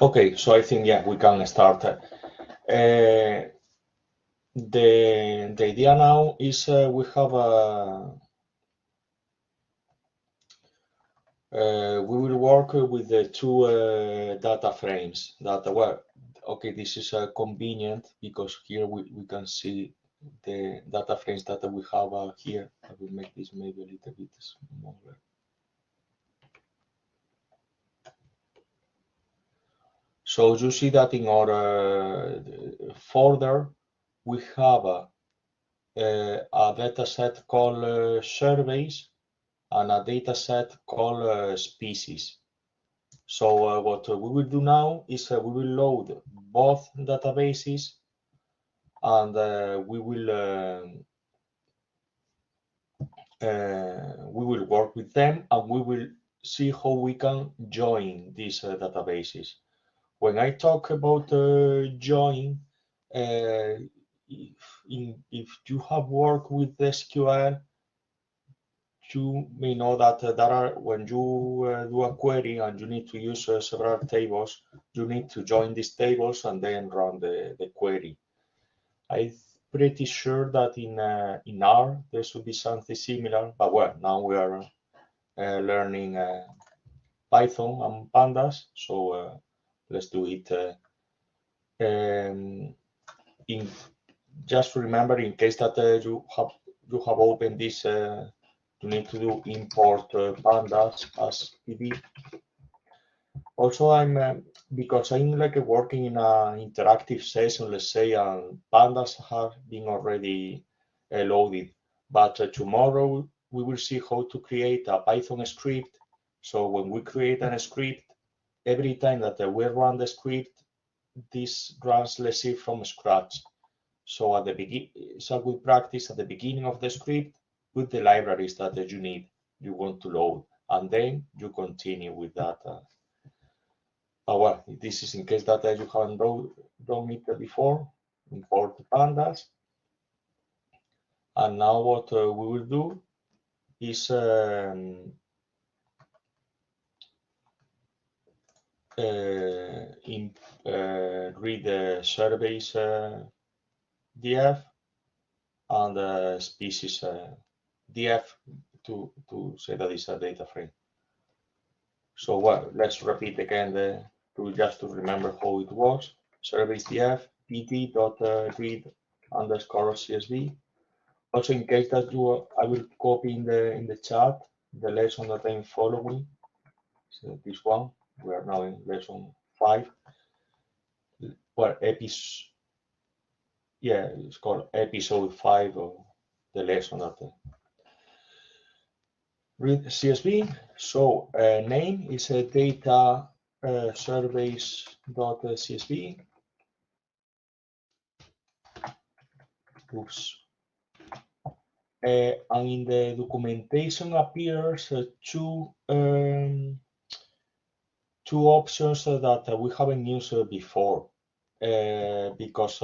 Okay, so I think, yeah, we can start. The idea now is we have we will work with the two data frames that, well, okay, this is convenient because here we can see the data frames that we have here. I will make this maybe a little bit smaller. So you see that in our folder, we have a data set called surveys and a data set called species. So what we will do now is we will load both databases and we will work with them and we will see how we can join these databases. When I talk about join, if you have worked with SQL, you may know that there are, when you do a query and you need to use several tables, you need to join these tables and then run the query. I'm pretty sure that in R there should be something similar, but well, now we are learning Python and Pandas, so let's do it. In just remember, in case that you have opened this, you need to do import pandas as pd. Also, because I'm like working in an interactive session, let's say, and pandas have been already loaded. But tomorrow we will see how to create a Python script. So when we create a script, every time that we run the script, this runs, let's say, from scratch. So at the begin, it's a good practice at the beginning of the script, put the libraries that you want to load, and then you continue with that. Well, this is in case that you haven't done it before. Import pandas, and now what we will do is read the surveys df and species df to say that it's a data frame. So well, let's repeat again just to remember how it works. Surveys df pt.read underscore csv. Also, in case that I will copy in the chat the lesson that I'm following. So this one, we are now in lesson 5. Well, it's called episode 5 of the lesson that read CSV. So name is a data surveys.csv. Oops. And in the documentation appears two options that we haven't used before because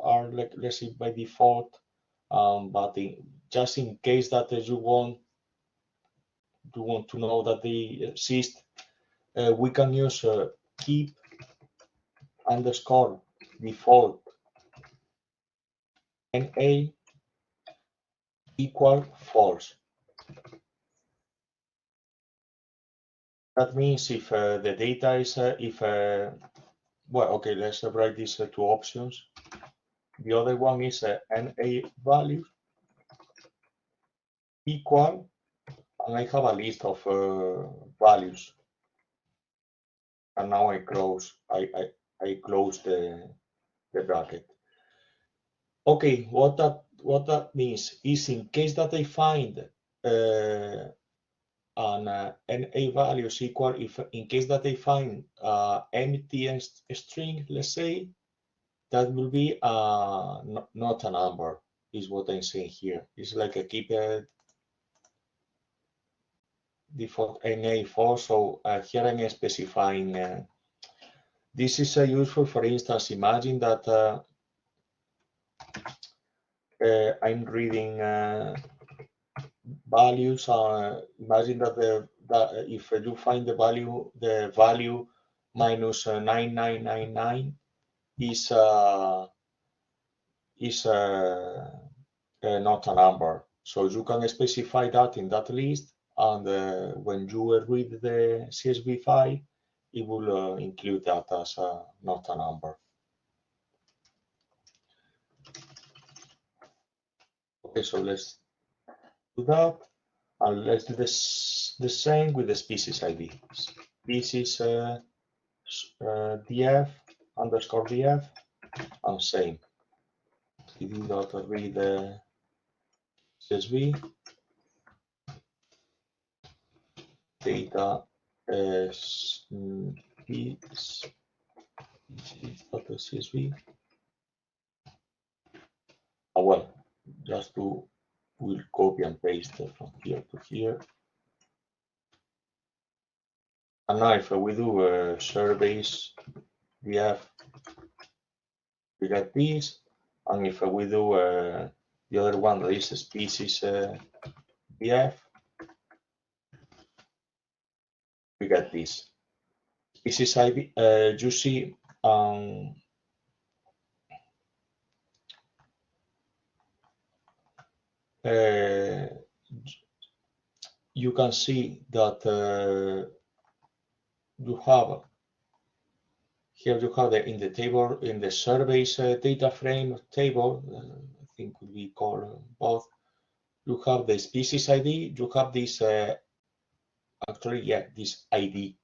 are like, let's say, by default, but just in case that you want to know that they exist, we can use keep underscore default NA equal false. That means if the data is well, okay, let's write these two options. The other one is NA value equal, and I have a list of values. And now I close the bracket. Okay, what that means is in case that I find an NA value is equal, if in case that I find empty string, let's say, that will be not a number, is what I'm saying here. It's like a keep default NA false. So here I'm specifying. This is useful, for instance, imagine that I'm reading values. Imagine that if you find the value minus 9999 is not a number. So you can specify that in that list, and when you read the CSV file, it will include that as not a number. Okay, so let's do that, and let's do the same with the species ID. Species df underscore df, and same. cd.read CSV data CSV. Oh, well, just to we'll copy and paste from here to here. And now if we do surveys df, we get this, and if we do the other one that is species df, we get this. Species ID, you see, you can see that you have here, you have in the table, in the surveys data frame table, I think could be called both, you have the species ID, you have this, actually, yeah, this ID.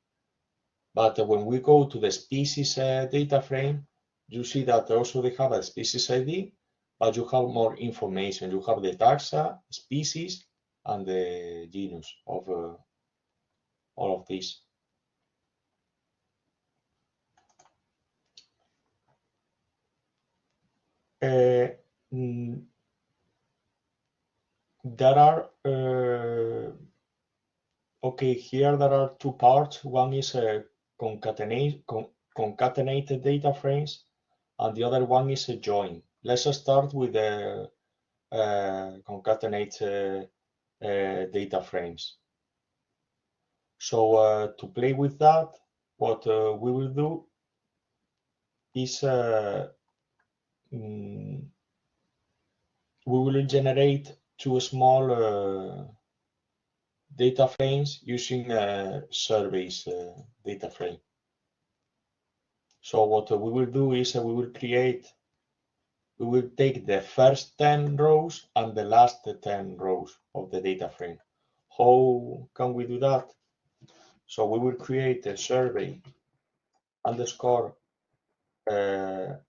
But when we go to the species data frame, you see that also they have a species ID, but you have more information. You have the taxa, species, and the genus of all of these. There are okay, here there are two parts. One is concatenated data frames, and the other one is a join. Let's start with the concatenate data frames. So to play with that, what we will do is we will generate two small data frames using surveys data frame. So what we will do is we will take the first 10 rows and the last 10 rows of the data frame. How can we do that? So we will create a survey underscore, well,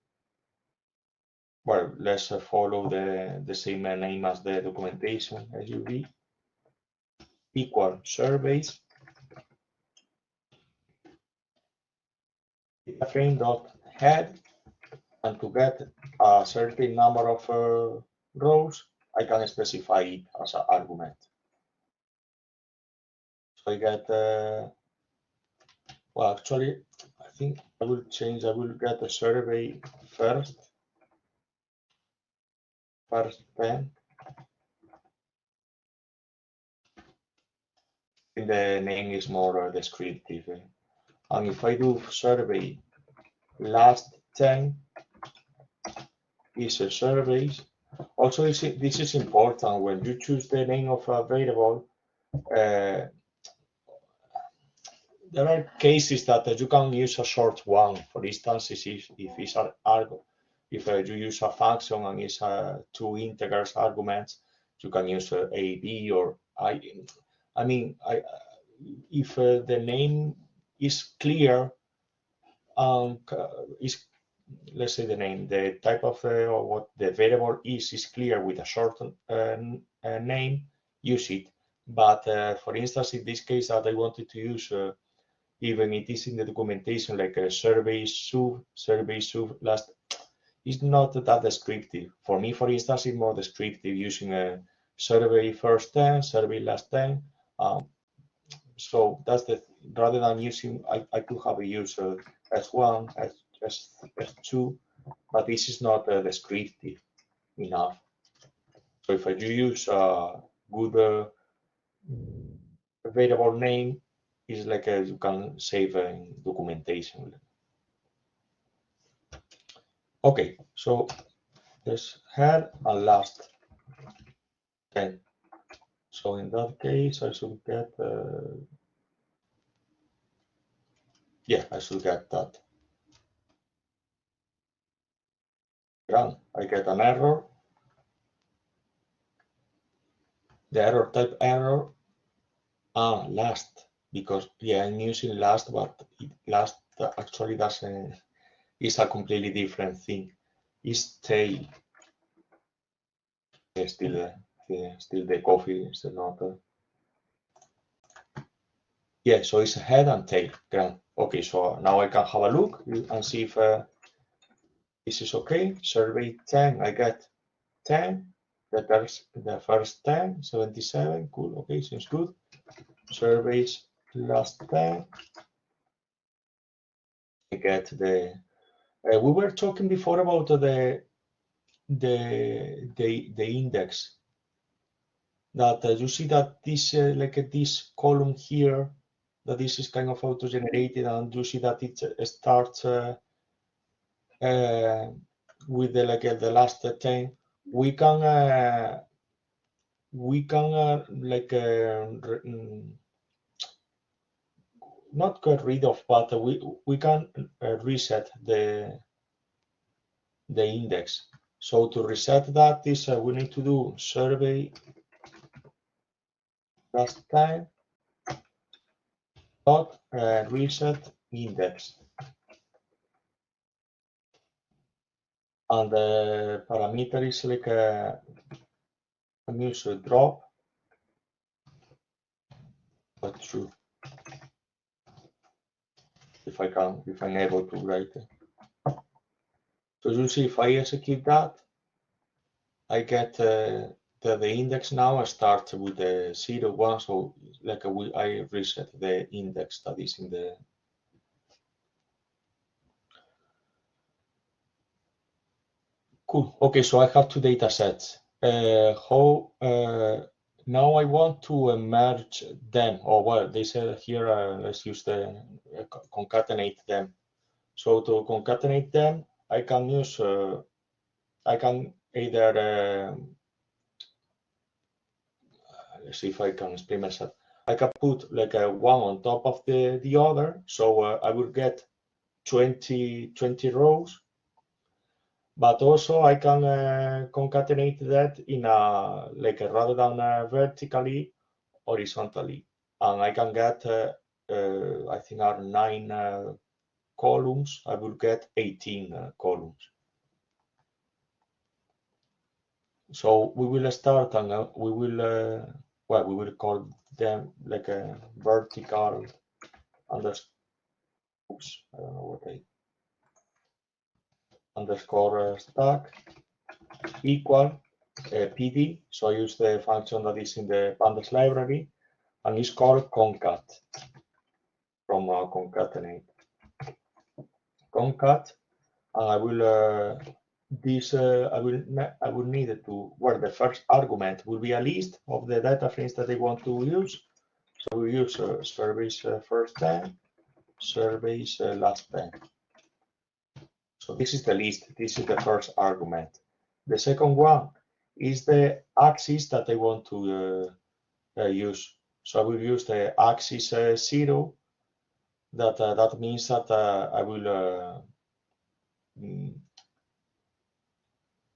let's follow the same name as the documentation, SUV, equal surveys data frame dot head, and to get a certain number of rows, I can specify it as an argument. So I get, well, actually, I think I will change, I will get a survey first 10. The name is more descriptive. And if I do survey last 10 is surveys. Also, this is important when you choose the name of a variable. There are cases that you can use a short one. For instance, if it's an arg, if you use a function and it's two integers arguments, you can use a, b, or I. I mean, if the name is clear, is, let's say the name, the type of or what the variable is clear with a short name, use it. But for instance, in this case that I wanted to use, even it is in the documentation, like a survey sub last, is not that descriptive. For me, for instance, it's more descriptive using a survey first 10, survey last 10. So that's the, rather than using, I could have used S1, S2, but this is not descriptive enough. So if I do use a good variable name, is like you can save in documentation. Okay, so there's head and last 10. So in that case, I should get, yeah, I should get that. Run, I get an error. The error type error, last, because yeah, I'm using last, but last actually doesn't, is a completely different thing. It's tail. Still the coffee is not. Yeah, so it's head and tail. Grand. Okay, so now I can have a look and see if this is okay. Survey 10, I get 10. The first 10, 77. Cool. Okay, seems good. Surveys last 10. I get the. We were talking before about the index. That you see that this like this column here, that this is kind of auto-generated, and you see that it starts with the like the last 10. We can like not get rid of, but we can reset the index. So to reset that is we need to do survey last time dot reset index, and the parameter is like a user drop, but true. If I'm able to write it. So you see, if I execute that, I get the index now starts with the 0, 1, so like I reset the index that is in the. Cool. Okay, so I have two data sets. Now I want to merge them. Oh, well, they said here, let's use the concatenate them. So to concatenate them, I can use, I can either, let's see if I can explain myself. I can put like a one on top of the other, so I will get 20 rows, but also I can concatenate that in a like rather than vertically, horizontally, and I can get I think are 9 columns. I will get 18 columns. So we will start and we will well, we will call them like a vertical underscore. Oops, I don't know what I underscore stack equal PD. So I use the function that is in the Pandas library, and it's called concat from concatenate. Concat, and I will I will need it to where the first argument will be a list of the data frames that I want to use. So we use surveys first 10, surveys last 10. So this is the list. This is the first argument. The second one is the axis that I want to use. So I will use the axis 0. That means that I will.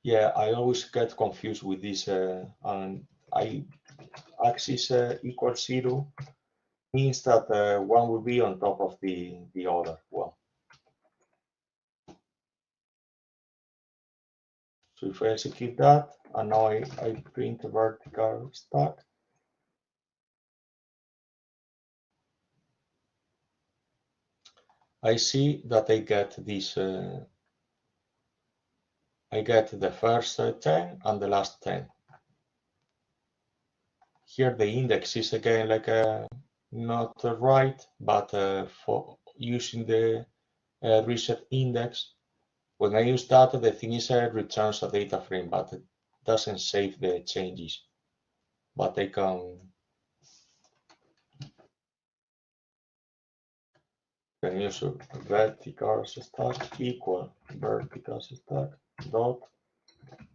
Yeah, I always get confused with this. And axis equals 0 means that one will be on top of the other one. So if I execute that, and now I print a vertical stack, I see that I get this. I get the first 10 and the last 10. Here the index is again like not right, but for using the reset index, when I use that, the thing is returns a data frame, but it doesn't save the changes. But I can Can use a vertical stack equal vertical stack dot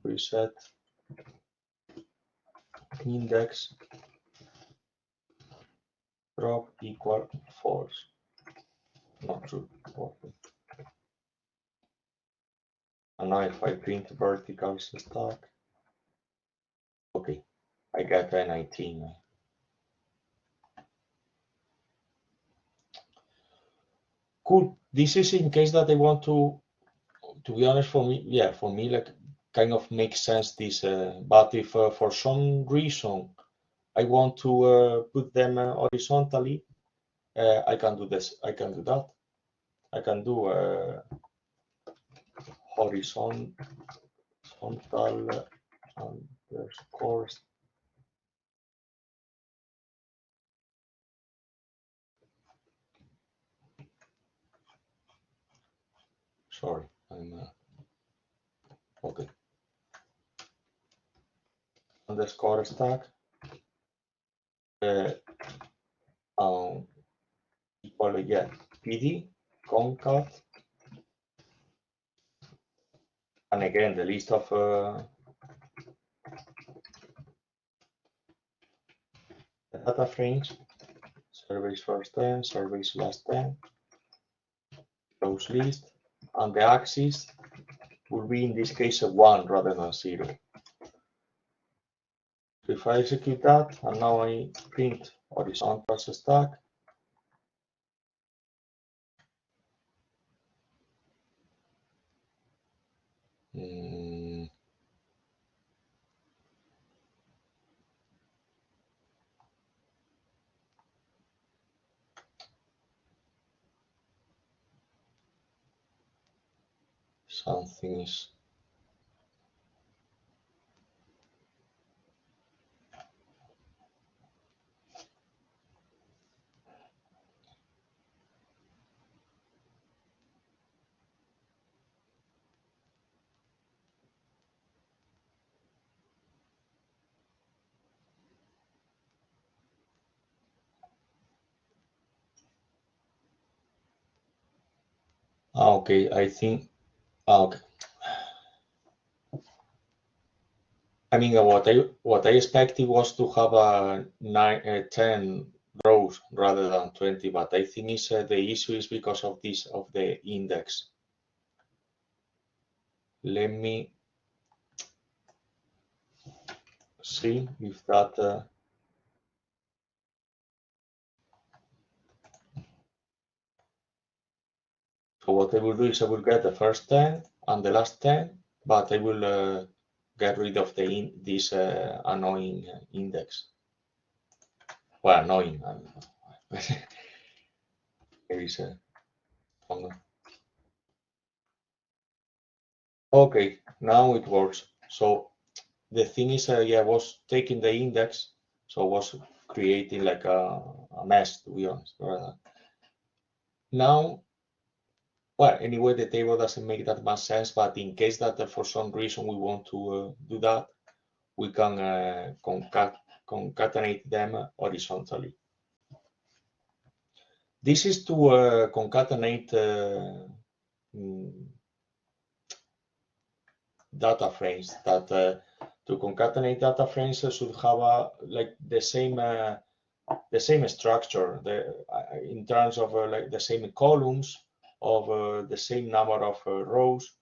reset index drop equal false. Not true. Okay. And now if I print vertical stack, okay, I get a 19. Cool. This is in case that I want to be honest, for me, yeah, for me, like, kind of makes sense this, but if for some reason I want to put them horizontally, I can do this. I can do that. I can do horizontal underscore. Sorry, I'm okay. Underscore stack equal, yeah, PD concat, and again the list of data frames, surveys first 10, surveys last 10, those list, and the axis will be in this case a 1 rather than 0. So if I execute that and now I print horizontal stack, something is okay. I think okay. I mean, what I expected was to have a 10 rows rather than 20, but I think it's, the issue is because of this, of the index. Let me see if that. So what I will do is I will get the first 10 and the last 10, but I will get rid of this annoying index. Well, annoying. There is a okay, now it works. So the thing is, yeah, I was taking the index, so I was creating like a mess, to be honest. Now, well, anyway, the table doesn't make that much sense, but in case that for some reason we want to do that, we can concatenate them horizontally. This is to concatenate data frames. That to concatenate data frames should have like the same structure, in terms of like the same columns, of the same number of rows.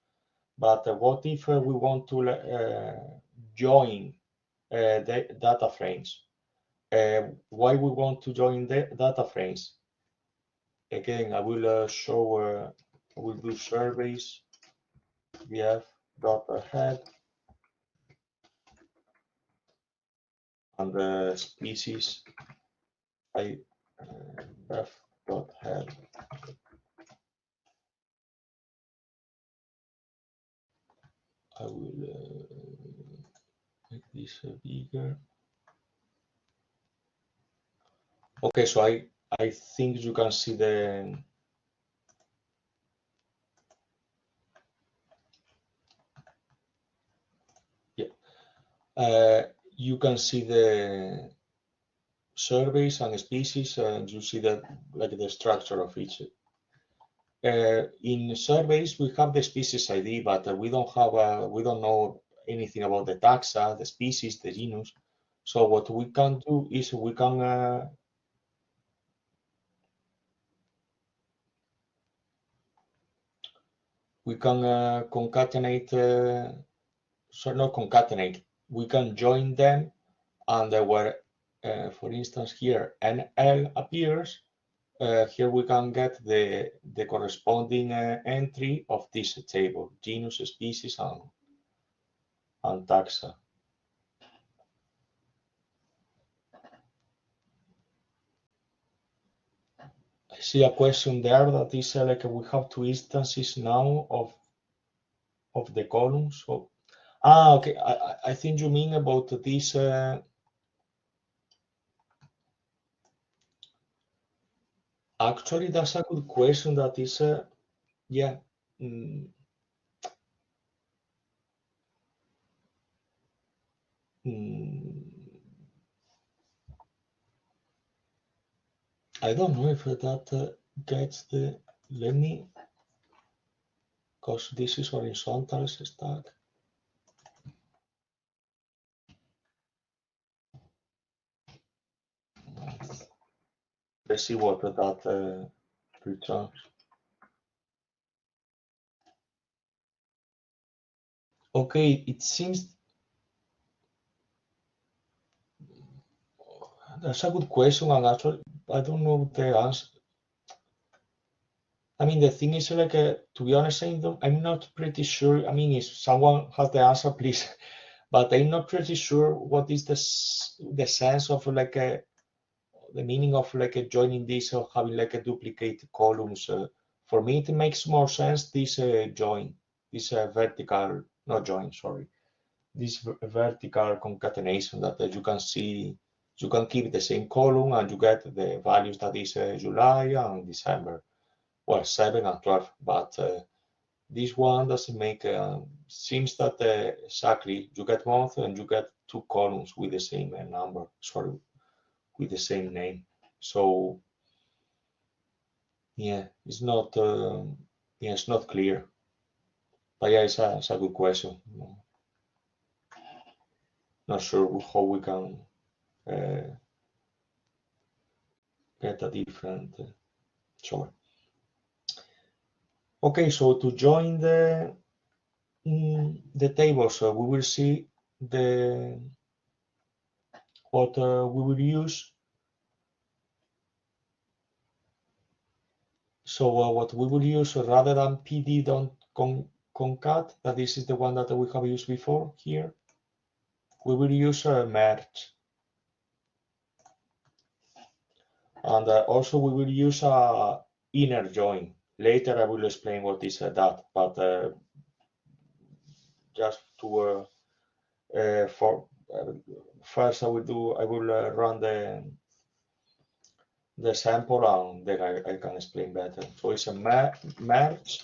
But what if we want to join the data frames? Why we want to join the data frames? Again, I will show. I will do surveys vf data head and the species I f dot head. I will make this bigger. Okay, so I think you can see the you can see the surveys and species, and you see that like the structure of each. in surveys we have the species ID, but we don't know anything about the taxa, the species, the genus. So what we can do is we can concatenate, sorry, not concatenate, we can join them, and where, for instance, here NL appears, here we can get the corresponding entry of this table, genus, species, and taxa. I see a question there that is like we have two instances now of the columns. So, okay. I think you mean about this. Actually, that's a good question. That is, yeah. I don't know if that gets the. Let me, because this is horizontal stack. Let's see what that returns. Okay, it seems that's a good question, and actually, I don't know the answer. I mean, the thing is, like, to be honest, I'm not pretty sure. I mean, if someone has the answer, please. But I'm not pretty sure what is the sense of like the meaning of like joining this or having like a duplicate columns. For me, it makes more sense this join, this vertical, not join, sorry, this vertical concatenation that you can see. You can keep the same column and you get the values that is July and December. Well, 7 and 12, but this one doesn't make, seems that exactly you get month and you get two columns with the same number, sorry, with the same name. So, yeah, it's not, yeah, it's not clear. But yeah, it's a good question. Not sure how we can get a different, sorry. Okay, so to join the table, so we will see what we will use. So what we will use rather than pd.concat, that this is the one that we have used before here, we will use merge. And also we will use a inner join. Later I will explain what is that, but just to first I will run the sample and then I can explain better. So it's a merge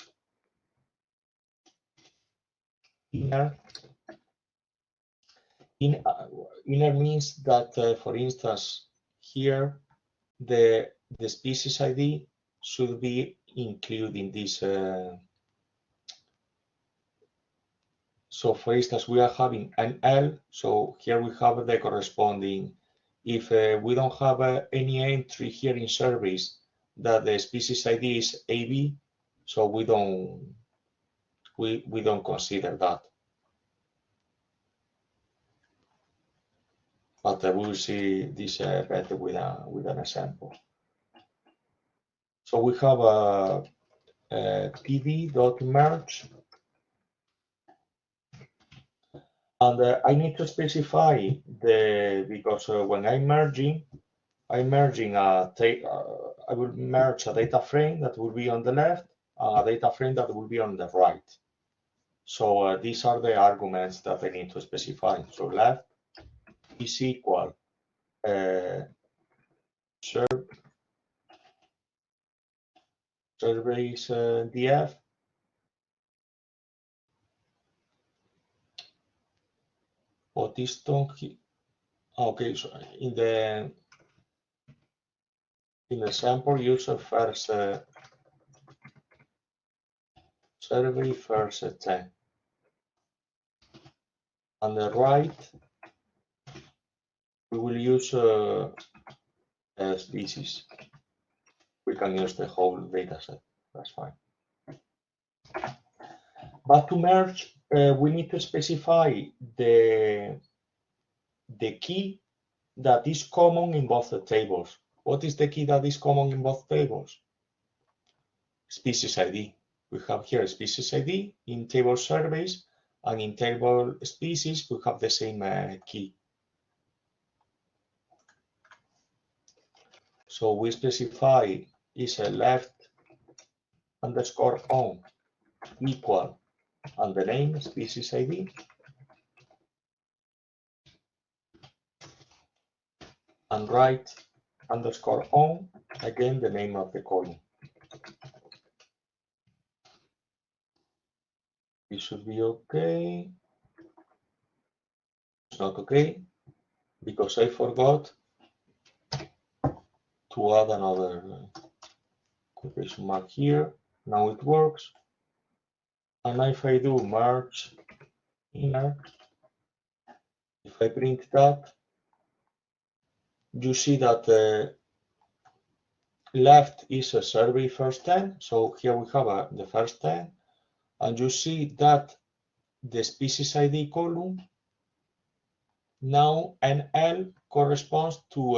inner. Inner means that, for instance, here the species ID should be included in this. So for instance, we are having an L, so here we have the corresponding. If we don't have any entry here in service that the species ID is AB, so we don't consider that. But we will see this better with an example. So we have a pd.merge, and I need to specify because when I'm merging I will merge a data frame that will be on the left and a data frame that will be on the right. So these are the arguments that I need to specify. So left is equal surveys df what is done. Okay, so in the sample user first survey first 10. On the right, we will use a species. We can use the whole data set, that's fine. But to merge, we need to specify the key that is common in both the tables. What is the key that is common in both tables? Species ID. We have here species ID in table surveys, and in table species, we have the same key. So we specify is a left underscore on equal and the name species ID, and right underscore on again the name of the column. This should be okay. It's not okay because I forgot to add another quotation mark here. Now it works. And if I do merge inner, if I print that, you see that left is a survey first 10. So here we have the first 10. And you see that the species ID column now NL corresponds to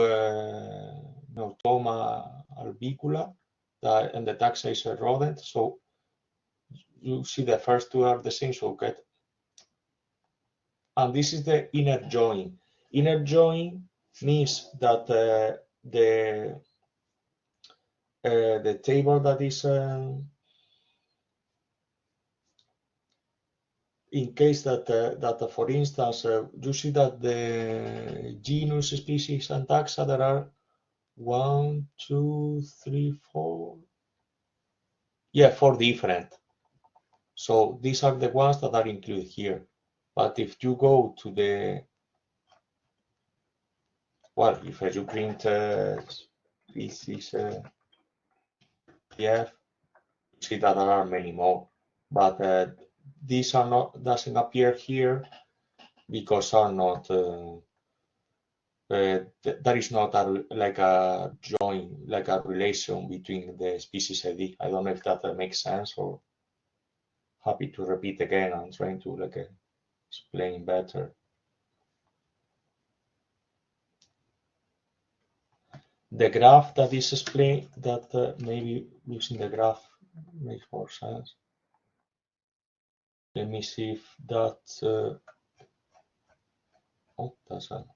Toma albicula, and the taxa is a rodent. So you see the first two are the same, so get. And this is the inner join. Inner join means that the table that is in case that for instance you see that the genus, species, and taxa there are 1, 2, 3, 4. Yeah, 4 different. So these are the ones that are included here. But if you go to the, well, if you print species PDF, you see that there are many more. But these are not, doesn't appear here because are not, there is not like a join, like a relation between the species ID. I don't know if that makes sense, or happy to repeat again. I'm trying to explain better. The graph that is explained, that maybe using the graph makes more sense. Let me see if that. Oh, that's a.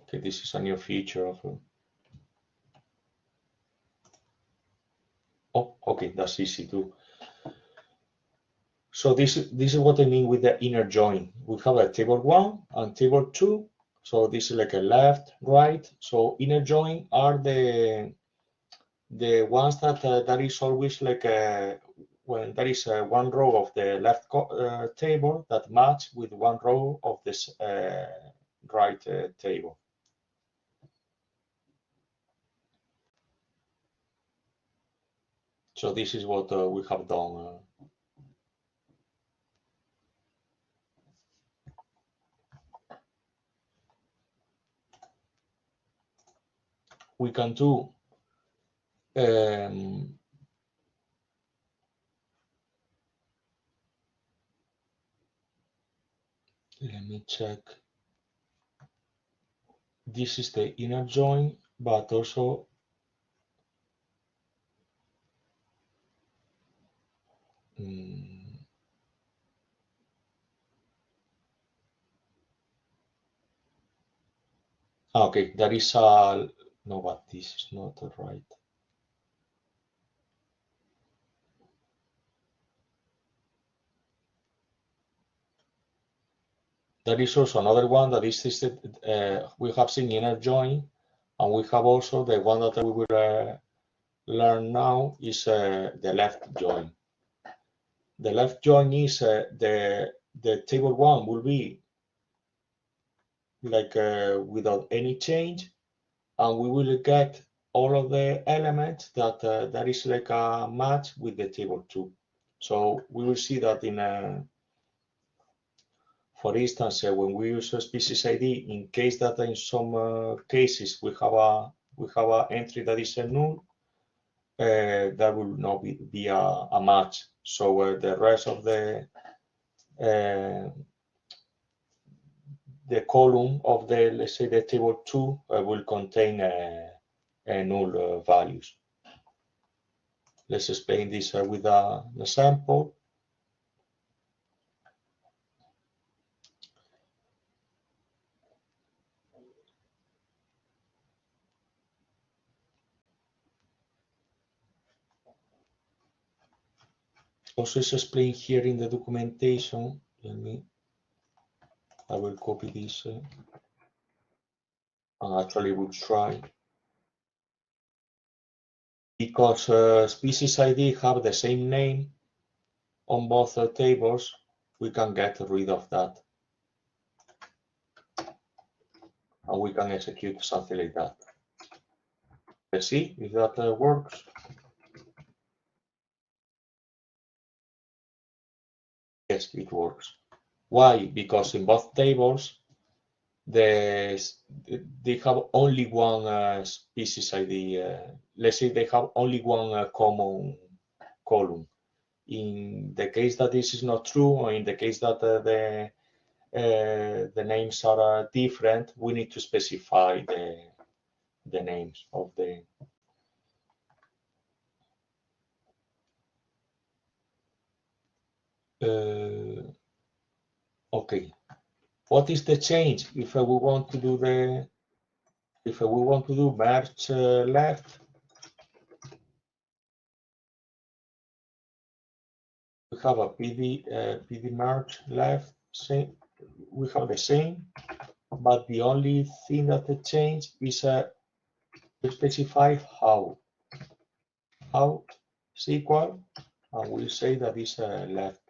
Okay, this is a new feature of. Oh, okay, that's easy too. So this is what I mean with the inner join. We have a table 1 and table 2. So this is like a left, right. So inner join are the ones that that is always like when there is one row of the left table that match with one row of this right table. So this is what we have done. We can do let me check. This is the inner join, but also okay, there is a no, but this is not right. There is also another one that is this, we have seen inner join, and we have also the one that we will learn now is the left join. The left join is the table 1 will be like without any change, and we will get all of the elements that there is like a match with the table 2. So we will see that in for instance, when we use a species ID, in case that in some cases we have a entry that is a null, that will not be a match. So the rest of the column of the, let's say, the table 2 will contain null values. Let's explain this with an example. Also, it's explained here in the documentation. I will copy this. Actually, we'll try. Because species ID have the same name on both tables, we can get rid of that. And we can execute something like that. Let's see if that works. Yes, it works. Why? Because in both tables, they have only one species ID. Let's say they have only one common column. In the case that this is not true, or in the case that the names are different, we need to specify the names of the. Okay, what is the change if we want to do merge left? We have a PD merge left. Same, we have the same, but the only thing that change is to specify how is equal, and we'll say that is left.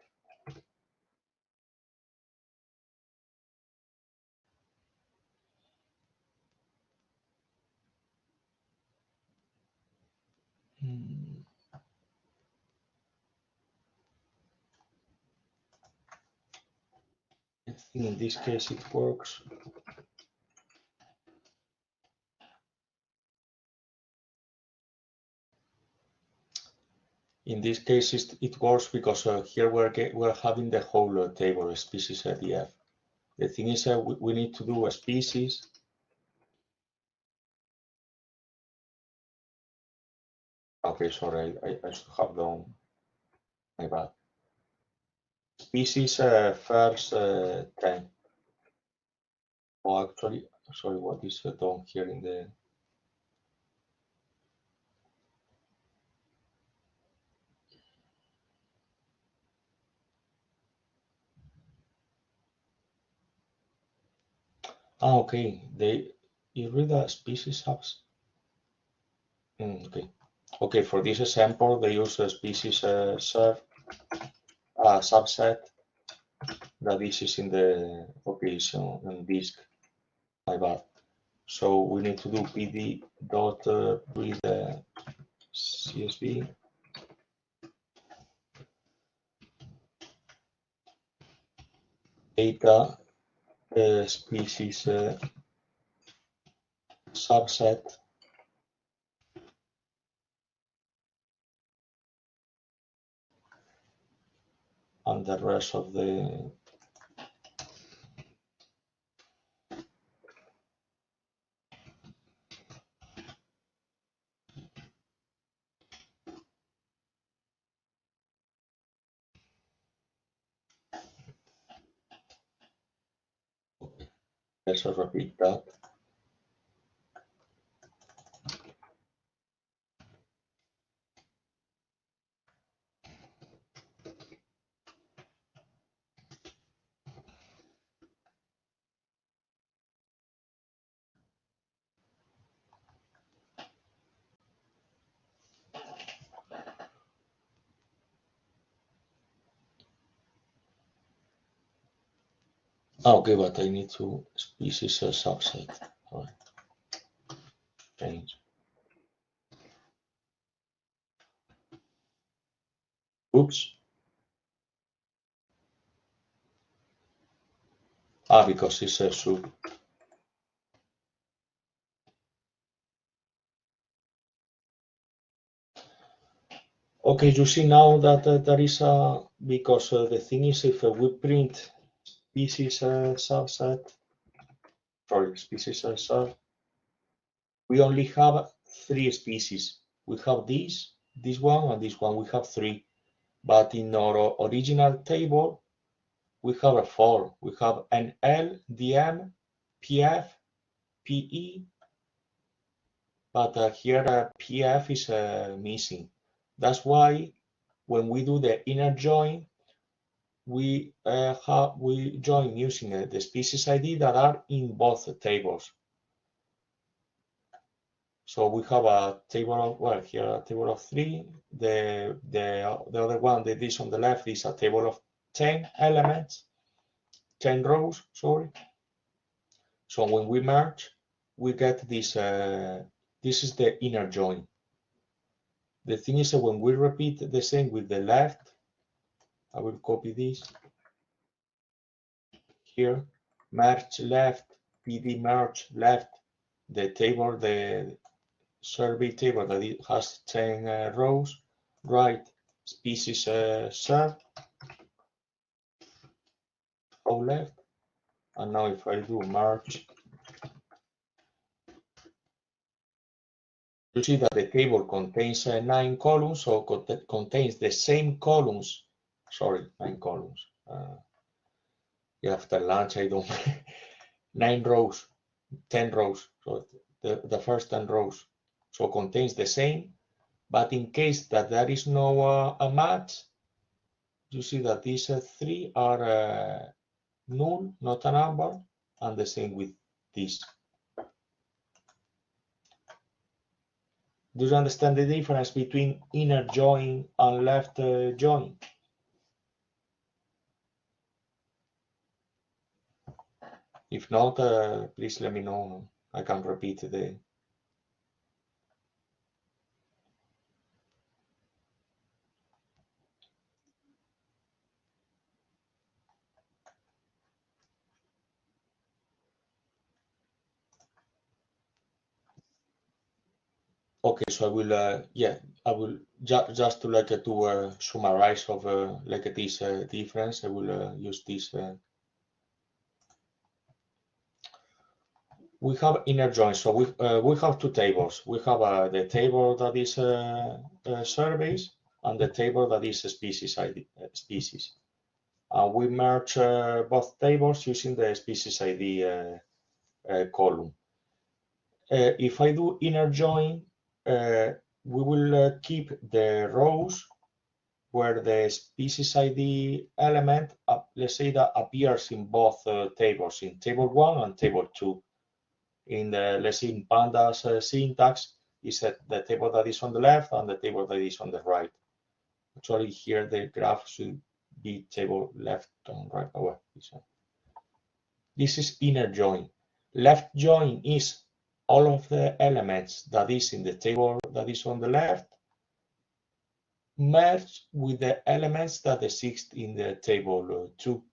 I think in this case it works. In this case, it works because here we're having the whole table species IDF. The thing is, we need to do a species. Okay, sorry, I should have done my bad. Species first 10. Oh, actually, sorry, what is done here in the. Okay, you read the species hubs. Okay, for this example, they use a species serve subset that this is in the location and disk. My bad. So we need to do pd dot read csv data species subset and the rest of the. Let's repeat that. Okay, but I need to species subset. All right. Change. Oops. Because it's a sub. Okay, you see now that there is a, because the thing is, if we print species subset, sorry, species sub, we only have 3 species. We have this one, and this one. We have 3. But in our original table, we have a 4. We have an L, DM, PF, PE, but here PF is missing. That's why when we do the inner join, we join using the species ID that are in both tables. So we have a table of, well, here a table of 3. The other one that is on the left is a table of 10 elements, 10 rows, sorry. So when we merge, we get this, this is the inner join. The thing is that when we repeat the same with the left, I will copy this here, merge left, PD merge left, the table, the survey table that it has 10 rows, right, species sub, row left, and now if I do merge, you see that the table contains 9 columns, so contains the same columns, sorry, 9 columns. Yeah, after lunch I don't, 9 rows, 10 rows, so the first 10 rows, so contains the same, but in case that there is no a match, you see that these 3 are null, not a number, and the same with this. Do you understand the difference between inner join and left join? If not, please let me know. I can repeat the. Okay, so I will, yeah, I will just to like to summarize of like this difference. I will use this. We have inner join, so we have 2 tables. We have the table that is surveys and the table that is species ID species. We merge both tables using the species ID column. If I do inner join, we will keep the rows where the species ID element, let's say that appears in both tables, in table 1 and table 2. In the, let's say in Pandas syntax, is that the table that is on the left and the table that is on the right. Actually, here the graph should be table left and right. Oh, well, this is inner join. Left join is all of the elements that is in the table that is on the left merged with the elements that exist in the table 2.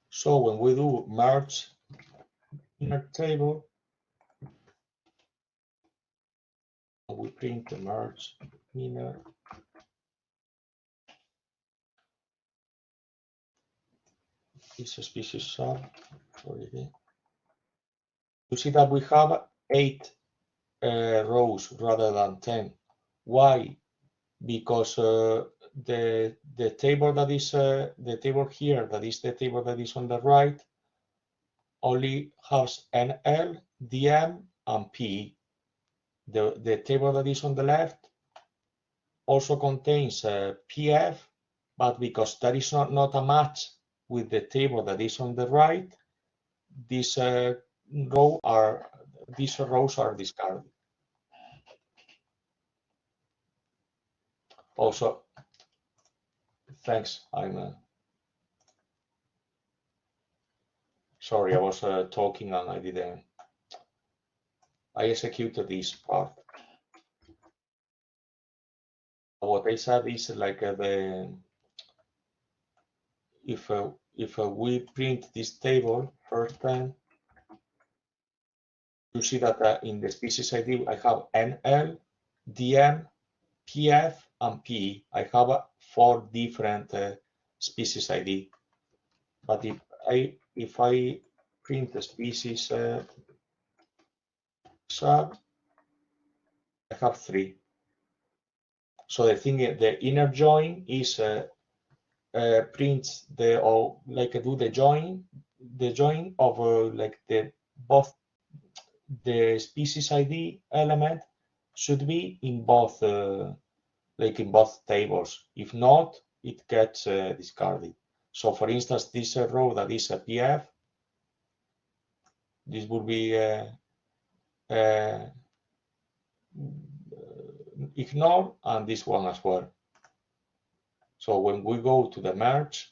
So when we do merge inner table, we print the merge inner. It's a species sub. Sorry again. You see that we have 8 rows rather than 10. Why? Because the table that is the table here, that is the table that is on the right, only has NL, DM, and P. The table that is on the left also contains PF, but because there is not a match with the table that is on the right, these rows are discarded. Also, thanks. I'm sorry, I was talking and I didn't. I executed this part. What I said is like if we print this table first time, you see that in the species ID I have NL, DM, PF, and PE. I have 4 different species ID. But if I print the species sub, I have 3. So the thing, the inner join is prints the, or like do the join of like the both the species ID element should be in both like in both tables. If not, it gets discarded. So for instance, this row that is a PF, this would be ignored, and this one as well. So when we go to the merge,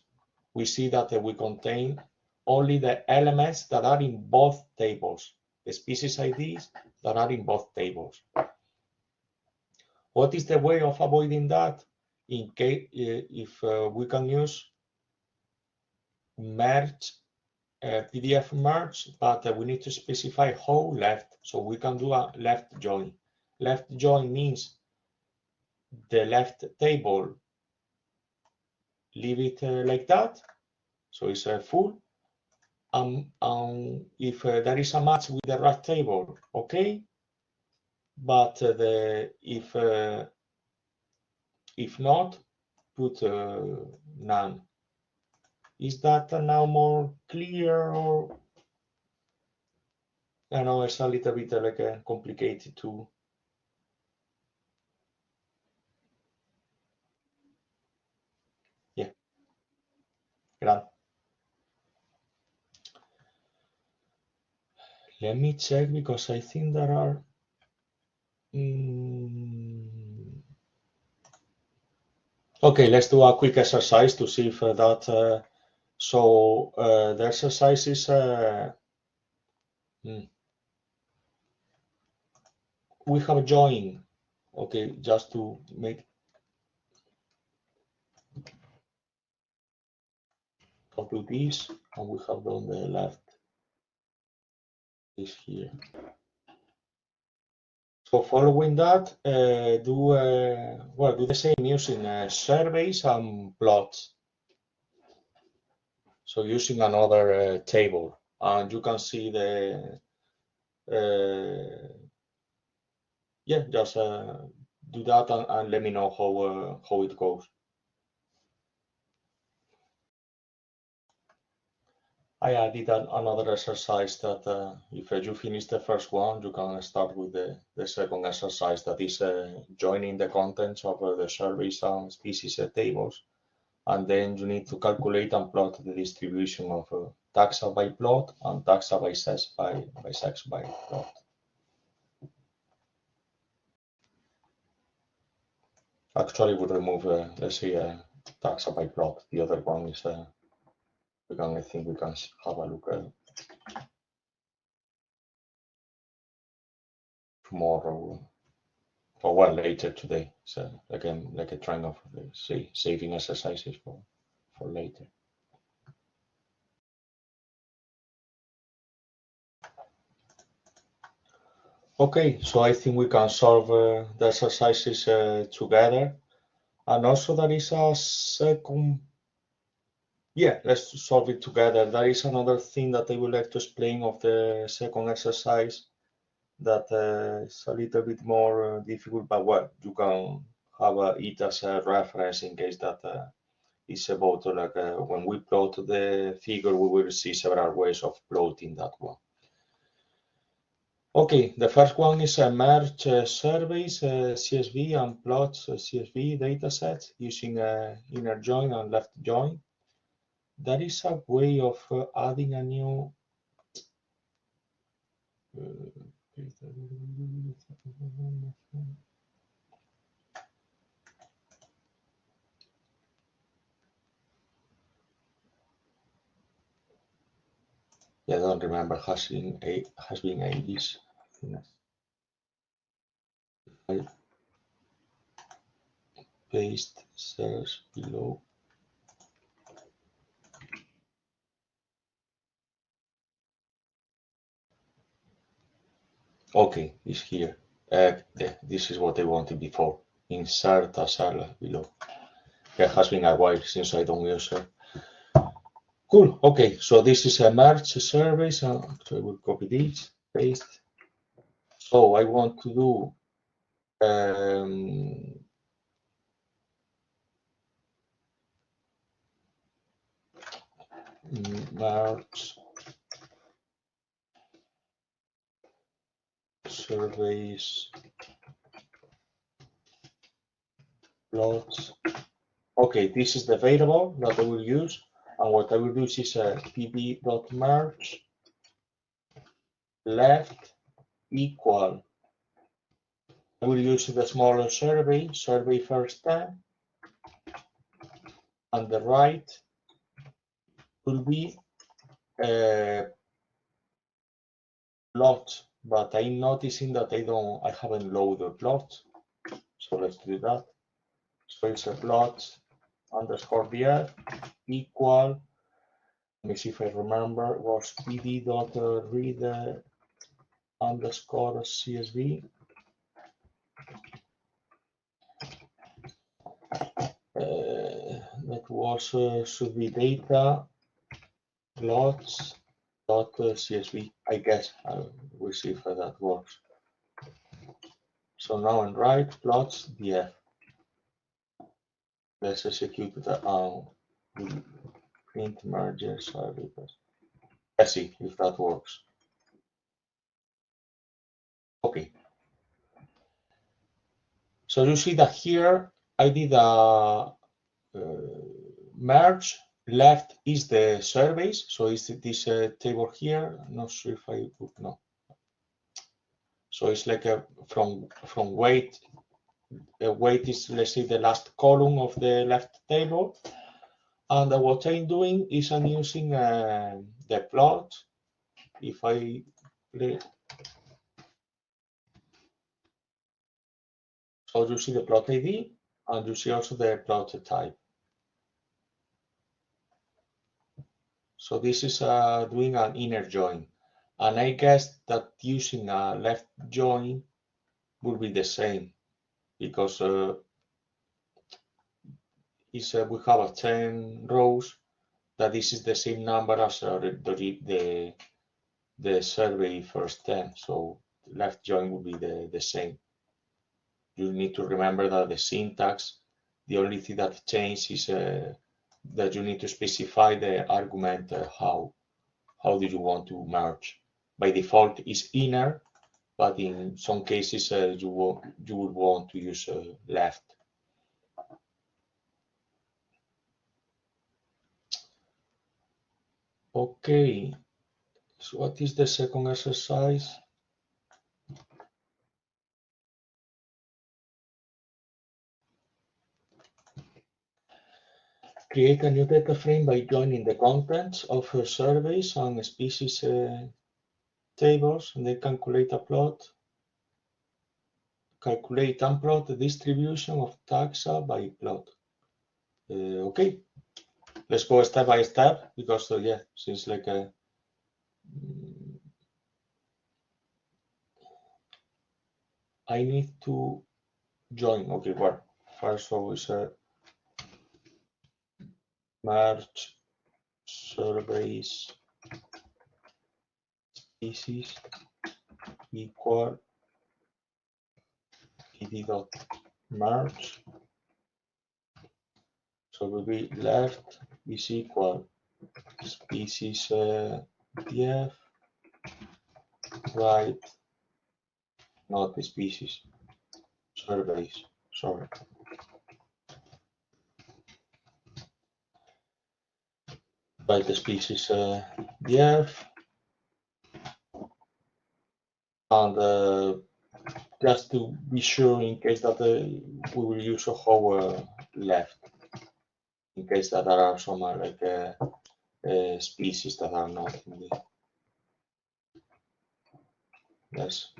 we see that we contain only the elements that are in both tables, the species IDs that are in both tables. What is the way of avoiding that? In case if we can use merge, PDF merge, but we need to specify how left. So we can do a left join. Left join means the left table, leave it like that, so it's full. If there is a match with the right table, okay. But if not, put none. Is that now more clear, or I know it's a little bit like complicated to. Yeah, grand. Let me check because I think there are. Okay, let's do a quick exercise to see if that. So the exercise is. We have joined. Okay, just to make. I'll do this, and we have done the left. Is here. So following that, do the same using surveys and plots. So using another table, and you can see the yeah, just do that and let me know how it goes. I added another exercise that if you finish the first one, you can start with the second exercise, that is joining the contents of the surveys and species tables. And then you need to calculate and plot the distribution of taxa by plot and taxa by sex by plot. Actually, we remove, let's say, taxa by plot. The other one is, I think we can have a look tomorrow, or well, later today. So again, like a trend of saving exercises for later. Okay, so I think we can solve the exercises together. And also there is a second, yeah, let's solve it together. There is another thing that I would like to explain of the second exercise that is a little bit more difficult, but well, you can have it as a reference in case that it's about like when we plot the figure, we will see several ways of plotting that one. Okay, the first one is merge surveys, CSV, and plots CSV datasets using inner join and left join. There is a way of adding a new yeah, I don't remember, has been ages. I paste cells below. Okay, it's here. This is what I wanted before. Insert a cell below. It has been a while since I don't use it. Cool. Okay, so this is a merge survey. So I will copy this, paste. So I want to do merge surveys plots. Okay, this is the variable that I will use, and what I will do is pb.merge left equal. I will use the smaller survey first time, and the right will be plot, but I'm noticing that I haven't loaded plot, so let's do that. So it's a plot underscore df equal. Let me see if I remember. Was pd.read underscore csv. That was should be data plots dot csv. I guess we'll see if that works. So now in right plots df. Let's execute the print merger survey. Let's see if that works. Okay. So you see that here I did a merge. Left is the surveys, so it's this table here. I'm not sure if I would know. So it's like from weight. The weight is, let's say, the last column of the left table, and what I'm doing is I'm using the plot. If I play, so you see the plot ID, and you see also the plot type. So this is doing an inner join, and I guess that using a left join will be the same, because we have 10 rows, that this is the same number as the survey first 10, so left join will be the same. You need to remember that the syntax, the only thing that changes is that you need to specify the argument how do you want to merge. By default is inner, but in some cases you would want to use left. Okay, so what is the second exercise? Create a new data frame by joining the contents of surveys and species tables, and then calculate and plot the distribution of taxa by plot. Okay, let's go step by step, because yeah, seems like I need to join. Okay, well, first so is merge surveys species equal pd.merge. So will be left is equal species df, right, not the species, surveys, sorry. By the species df, and just to be sure, in case that we will use a whole left, in case that there are some species that are not in the. Let's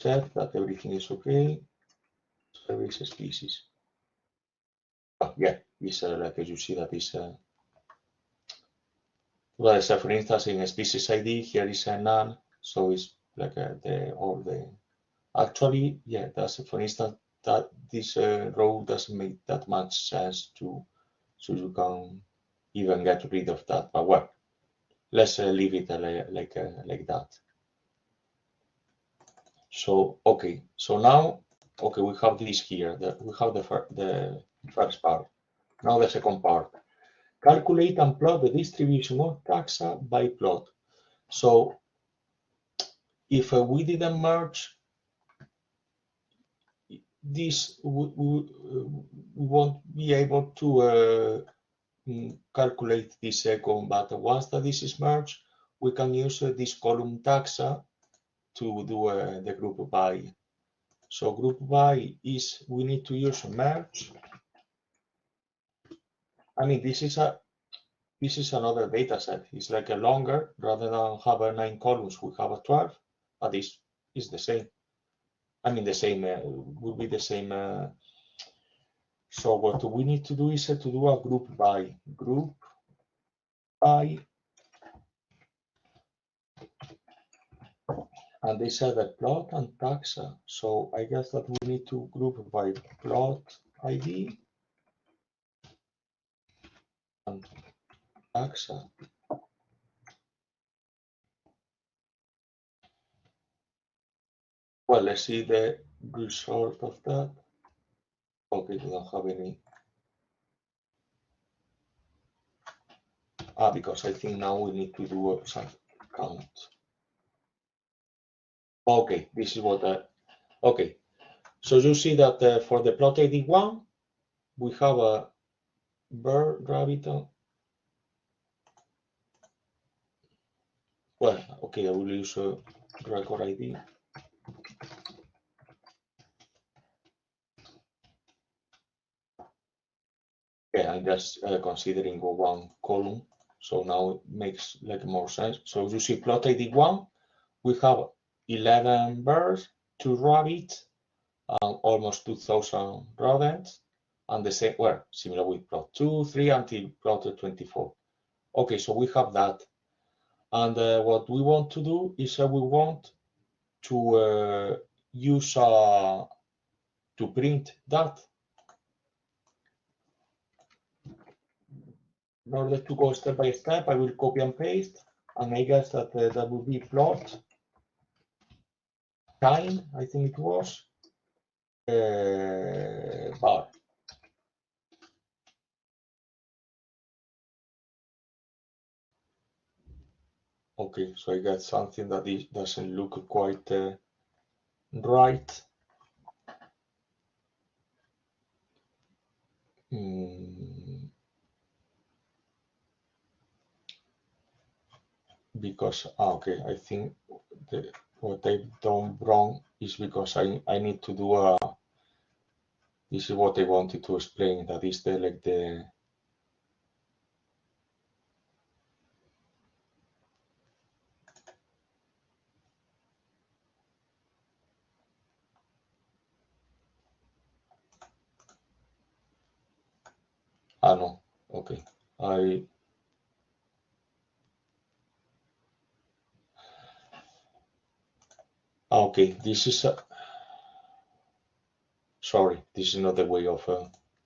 check that everything is okay. Service species. Oh, yeah, it's like you see that is. Well, so for instance, in a species ID, here is a none, so it's like actually, yeah, that's for instance that this row doesn't make that much sense to, so you can even get rid of that. But well, let's leave it like that. So okay, so now okay, we have this here. We have the first part. Now the second part. Calculate and plot the distribution of taxa by plot. So if we didn't merge this, we won't be able to calculate this second, but once that this is merged, we can use this column taxa to do the group by. So group by is, we need to use merge. I mean, this is another data set. It's like a longer, rather than have 9 columns, we have a 12, but this is the same. I mean, the same would be the same. So what we need to do is to do a group by. Group by, and they said that plot and taxa. So I guess that we need to group by plot ID and taxa. Well, let's see the result of that. Okay, we don't have any. Because I think now we need to do some count. Okay, this is what okay. So you see that for the plot ID 1, we have a bird, rabbit. Well, okay, I will use record ID. Yeah, I'm just considering one column. So now it makes like more sense. So you see plot ID 1, we have 11 birds, 2 rabbits, and almost 2,000 rodents. And the same, well, similar with plot 2, 3 until plot 24. Okay, so we have that. And what we want to do is we want to use to print that. In order to go step by step, I will copy and paste, and I guess that that will be plot time, I think it was, bar. Okay, so I got something that doesn't look quite right. Because, okay, I think what I've done wrong is because I need to do a, this is what I wanted to explain, that is the, like the, no, okay, okay, this is sorry, this is not the way of,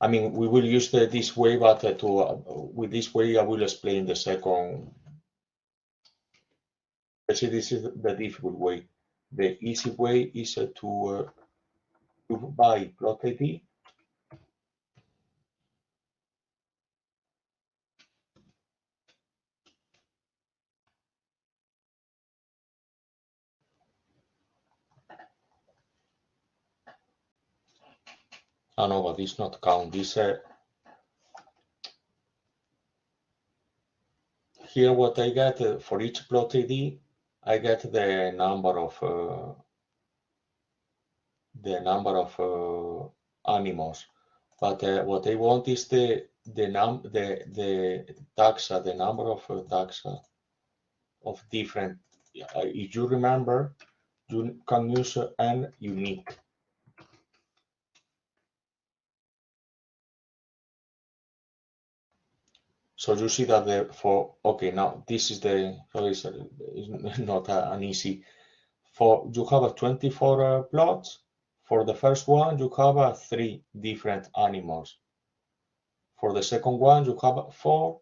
I mean, we will use this way, but with this way, I will explain the second. Actually, this is the difficult way. The easy way is to buy plot ID. No, but this not count. This here what I get for each plot ID, I get the number of animals. But what I want is the taxa, the number of taxa of different. If you remember, you can use n unique. So you see that for okay, now this is the, so it's not an easy. you have 24 plots. For the first one, you have 3 different animals. For the second one, you have 4,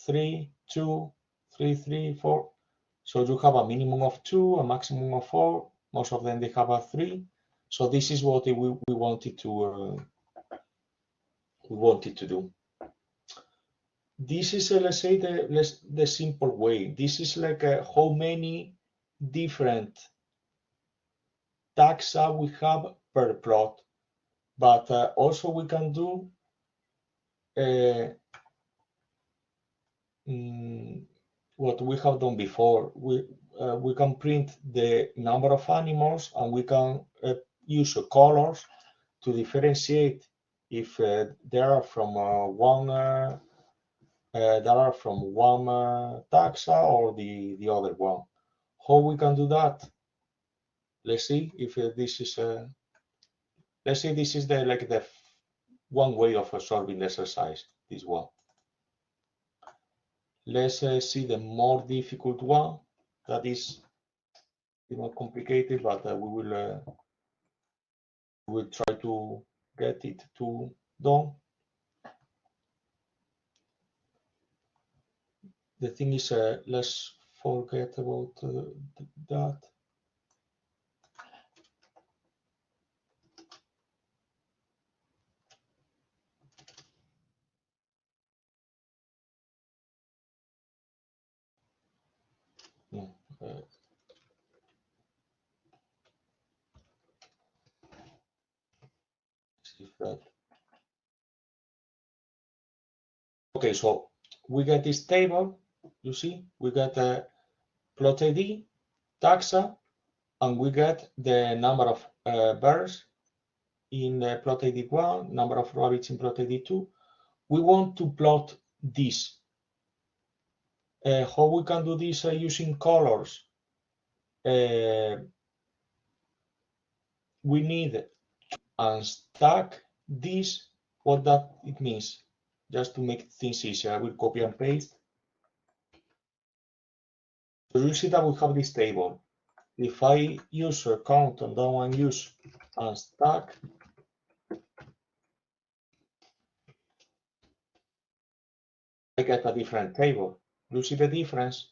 3, 2, 3, 3, 4. So you have a minimum of 2, a maximum of 4. Most of them they have a 3. So this is what we wanted to do. This is let's say the simple way. This is like how many different taxa we have per plot, but also we can do what we have done before. We can print the number of animals, and we can use colors to differentiate if they are from one taxa or the other one. How we can do that? Let's see if this is let's say this is the one way of solving the exercise. This one. Let's see the more difficult one. That is more complicated, but we will try to get it to done. The thing is, let's forget about that. Okay, so we get this table. You see, we get a plot ID, taxa, and we get the number of birds in plot ID 1, number of rabbits in plot ID 2. We want to plot this. How we can do this using colors? We need to unstack this. What that it means? Just to make things easier, I will copy and paste. So you see that we have this table. If I use count and then I use unstack, I get a different table. You see the difference?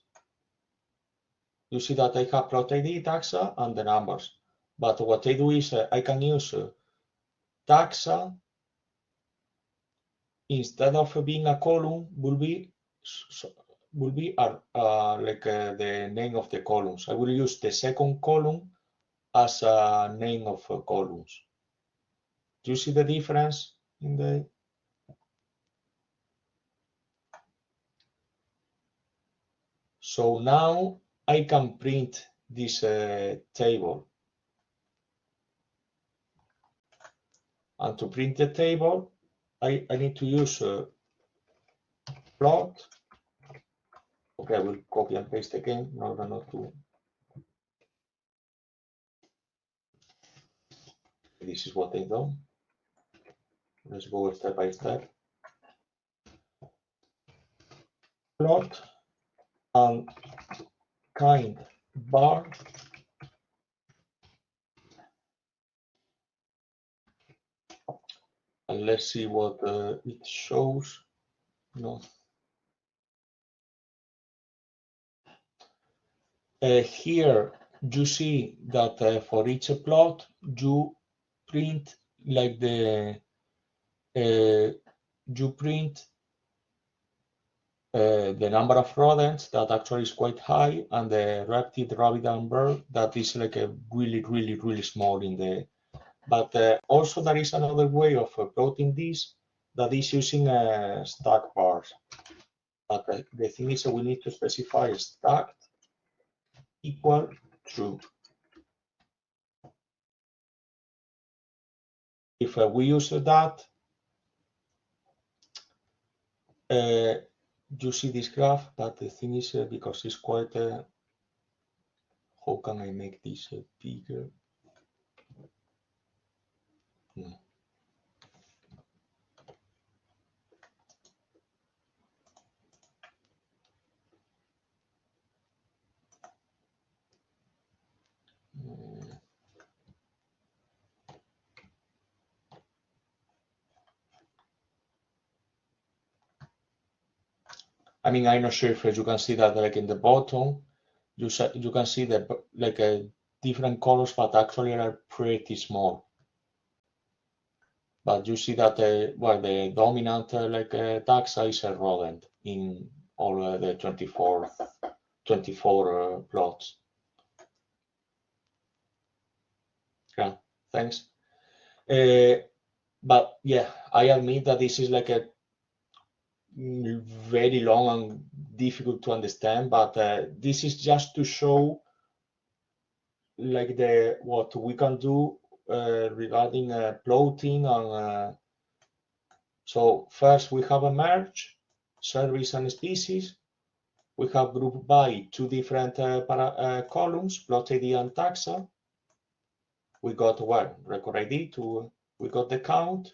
You see that I have plot ID, taxa, and the numbers. But what I do is I can use taxa instead of being a column will be the name of the columns. I will use the second column as a name of columns. Do you see the difference in the? So now I can print this table. And to print the table, I need to use plot. Okay, I will copy and paste again in order not to. This is what I do. Let's go step by step. Plot and kind bar. And let's see what it shows. No. Here you see that for each plot you print like the number of rodents that actually is quite high, and the reptile, rabbit, and bird that is like a really small in the. But also there is another way of plotting this that is using stack bars. But the thing is we need to specify stacked equal true. If we use that, you see this graph, but the thing is because it's quite. How can I make this bigger? No. I mean, I'm not sure if you can see that like in the bottom, you can see that like different colors, but actually are pretty small. But you see that well, the dominant taxa is a rodent in all the 24 plots. Yeah, thanks. But yeah, I admit that this is like a very long and difficult to understand, but this is just to show like what we can do regarding plotting and so first we have a merge, service and species. We have grouped by two different columns, plot ID and taxa. We got record ID we got the count.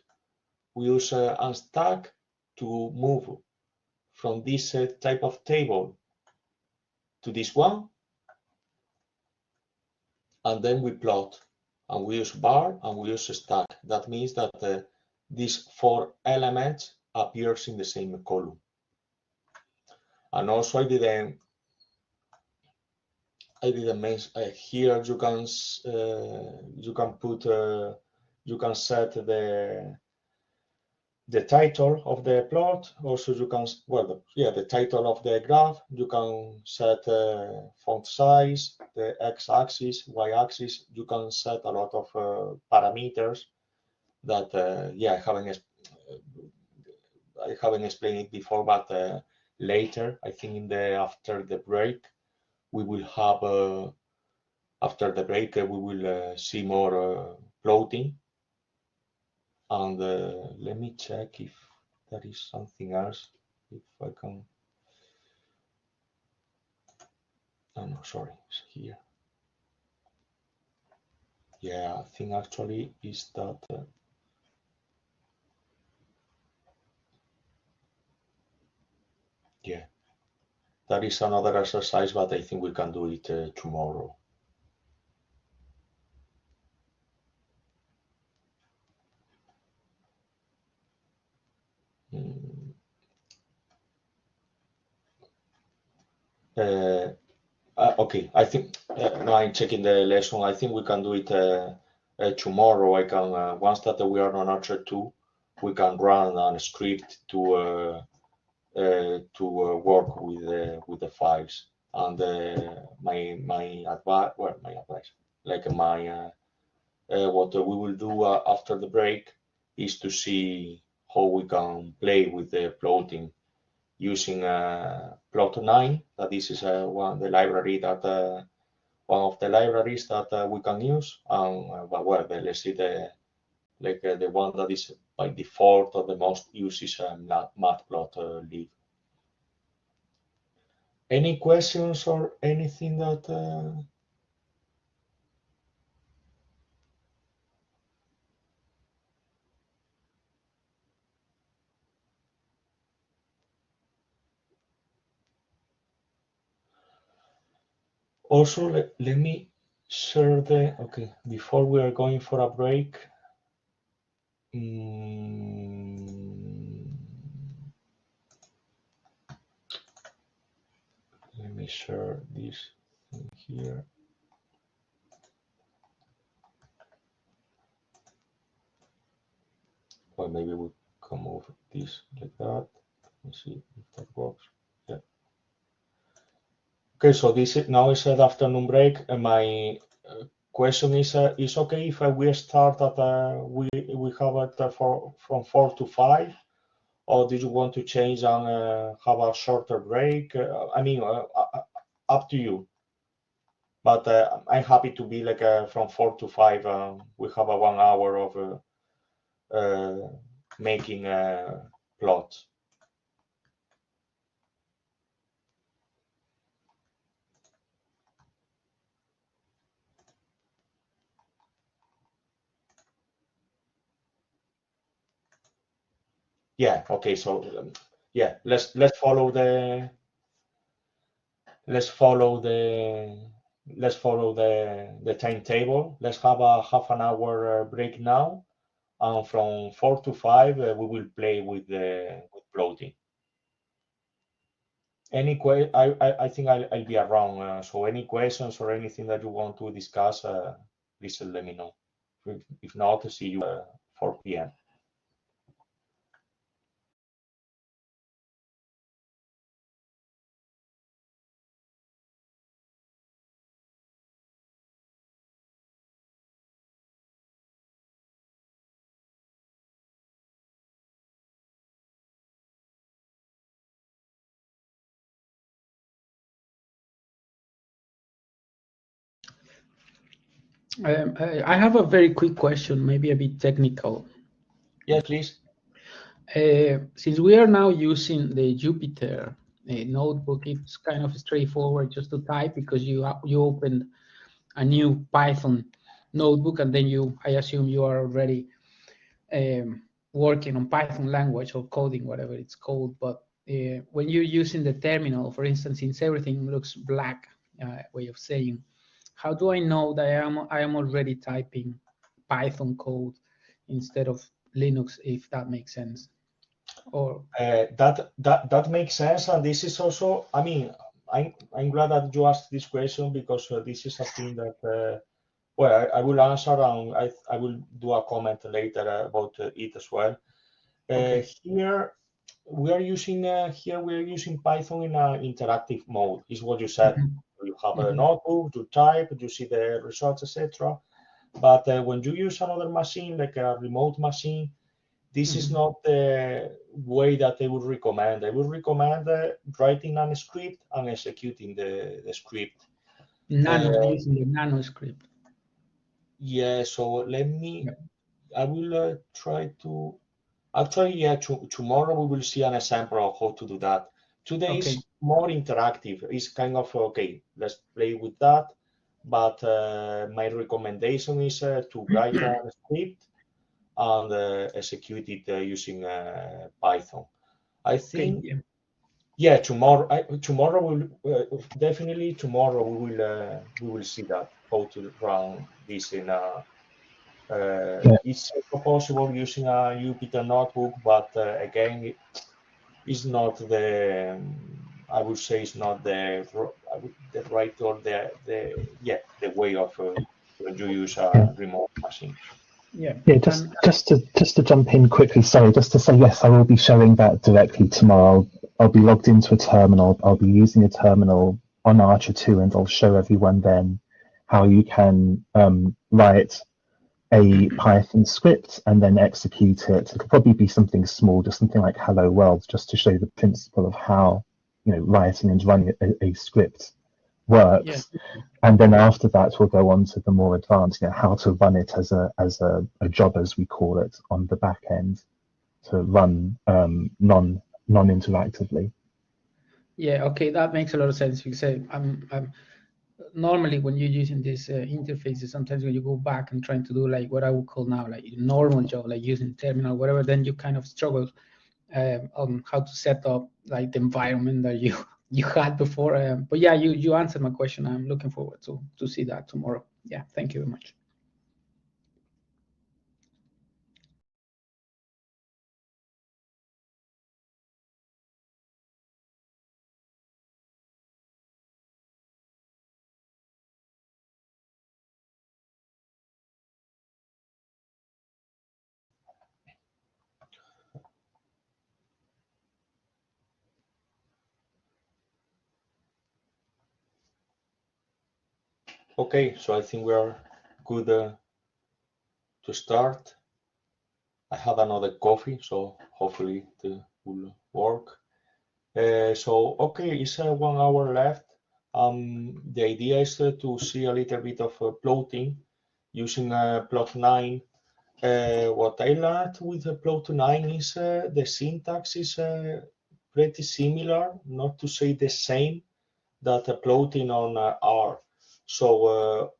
We use unstack to move from this type of table to this one, and then we plot, and we use bar and we use stack. That means that these 4 elements appears in the same column. And also I didn't mention here you can put you can set the title of the plot. Also you can the title of the graph. You can set font size, the x-axis, y-axis. You can set a lot of parameters that I haven't explained it before, but later I think after the break we will have we will see more plotting. And let me check if there is something else, if I can. Oh no, sorry, it's here. Yeah, I think actually is that. Yeah, that is another exercise, but I think we can do it tomorrow. Okay, I think now I'm checking the lesson. I think we can do it tomorrow. I can once that we are on ARCHER2, we can run a script to work with the files. And my advice, like what we will do after the break is to see how we can play with the plotting using plot9. That this is one the library that one of the libraries that we can use. And let's see the one that is by default or the most used is matplotlib. Any questions or anything that? Also, let me share okay, before we are going for a break. Let me share this thing here. Well, maybe we can move this like that. Let's see if that works. Yeah. Okay, so this is now is an afternoon break, and my question is okay if we start at we have it from 4 to 5, or did you want to change and have a shorter break? I mean, up to you. But I'm happy to be like from 4 to 5. We have a 1 hour of making plots. Yeah. Okay. So yeah, let's follow the timetable. Let's have a half an hour break now, and from 4 to 5 we will play with plotting. I think I'll be around. So any questions or anything that you want to discuss, please let me know. If not, see you 4 p.m. I have a very quick question, maybe a bit technical. Yes, please. Since we are now using the Jupyter notebook, it's kind of straightforward just to type because you opened a new Python notebook and then I assume you are already working on Python language or coding, whatever it's called. But when you're using the terminal, for instance, since everything looks black, way of saying, how do I know that I am already typing Python code instead of Linux, if that makes sense? Or that makes sense, and this is also, I mean, I'm glad that you asked this question because this is a thing that well, I will answer and I will do a comment later about it as well. okay. Here we are using Python in an interactive mode. Is what you said. You have a notebook, you type, you see the results, etc. But when you use another machine, like a remote machine, this is not the way that I would recommend. I would recommend writing a script and executing the script. Using the nano script. Yeah, so let me, I will try to, actually, yeah, tomorrow we will see an example of how to do that. Today Okay. is more interactive. It's kind of, okay, let's play with that. But my recommendation is to write a script and execute it using Python. I think, Okay. yeah, tomorrow we'll definitely tomorrow we will see that how to run this in a. It's possible using a Jupyter notebook, but again, it's not the. I would say it's not the right or the way of when you use a remote machine. Yeah. Yeah, just to jump in quickly, sorry, just to say yes, I will be showing that directly tomorrow. I'll be logged into a terminal. I'll be using a terminal on ARCHER2, and I'll show everyone then how you can write a Python script and then execute it. It could probably be something small, just something like "Hello World," just to show the principle of how writing and running a script works. Yeah. And then after that, we'll go on to the more advanced, how to run it as a job, as we call it, on the back end, to run non-interactively. Yeah. Okay, that makes a lot of sense because I'm normally when you're using these interfaces, sometimes when you go back and trying to do like what I would call now like a normal job, like using terminal, whatever, then you kind of struggle on how to set up like the environment that you had before. But yeah, you answered my question. I'm looking forward to see that tomorrow. Yeah, thank you very much. Okay, so I think we are good to start. I had another coffee, so hopefully it will work. So okay, it's 1 hour left. The idea is to see a little bit of plotting using plot9. What I learned with plot9 is the syntax is pretty similar, not to say the same, that plotting on R. So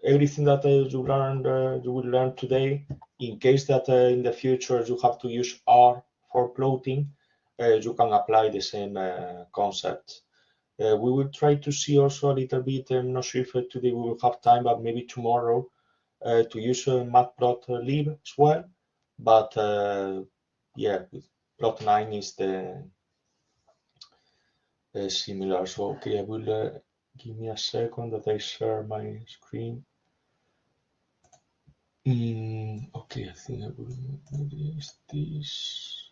everything that you will learn today, in case that in the future you have to use R for plotting, you can apply the same concepts. We will try to see also a little bit, I'm not sure if today we will have time, but maybe tomorrow, to use matplotlib as well. But yeah, plot9 is similar. So okay, I will give me a second that I share my screen. Okay, I think I will erase this.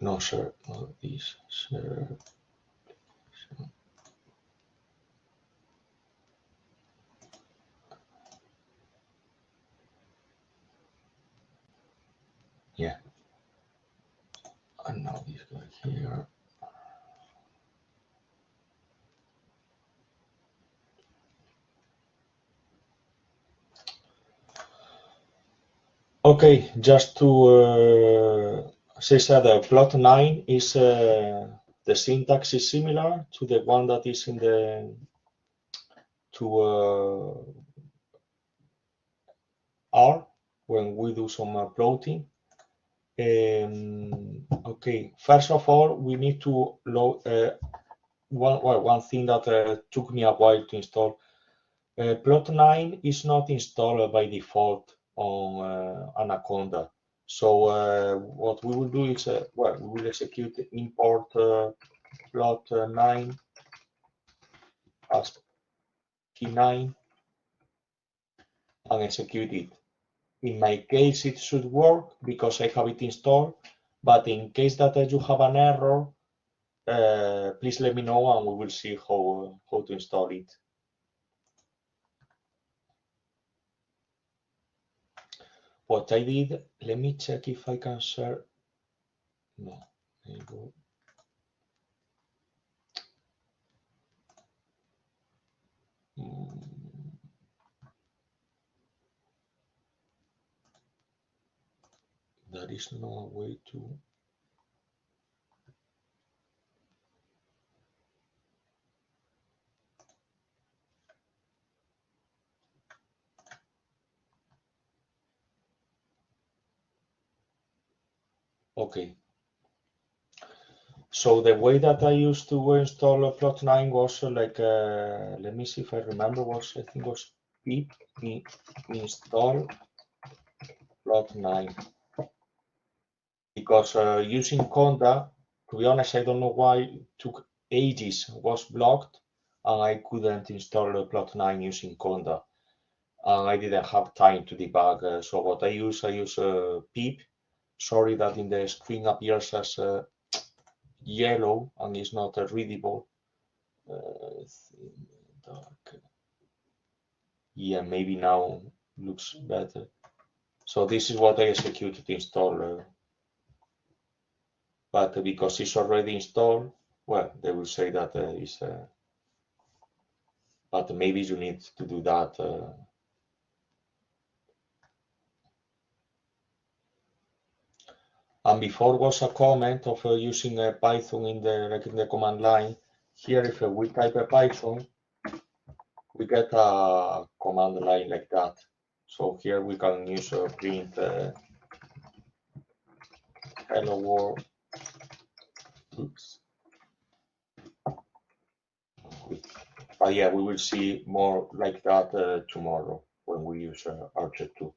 No, sure, not this. Sure. Yeah. And now this guy here. Okay, just to say that plot9 is the syntax is similar to the one that is in the R when we do some plotting. Okay, first of all, we need to load one thing that took me a while to install. Plot9 is not installed by default on Anaconda. So what we will do is, we will execute import plot9 as key9 and execute it. In my case, it should work because I have it installed, but in case that you have an error, please let me know and we will see how to install it. What I did, let me check if I can share. No, there you go. There is no way to. Okay. So the way that I used to install plot9 was like, let me see if I remember, I think was pip install plot9. Because using Conda, to be honest, I don't know why it took ages, was blocked, and I couldn't install plot9 using Conda. And I didn't have time to debug. So what I use pip. Sorry that in the screen appears as yellow and is not readable. Yeah, maybe now looks better. So this is what I executed to install. But because it's already installed, well, they will say that it's. But maybe you need to do that. And before was a comment of using Python in the command line. Here, if we type a Python, we get a command line like that. So here we can use print hello world. Oops. But yeah, we will see more like that tomorrow when we use ARCHER2.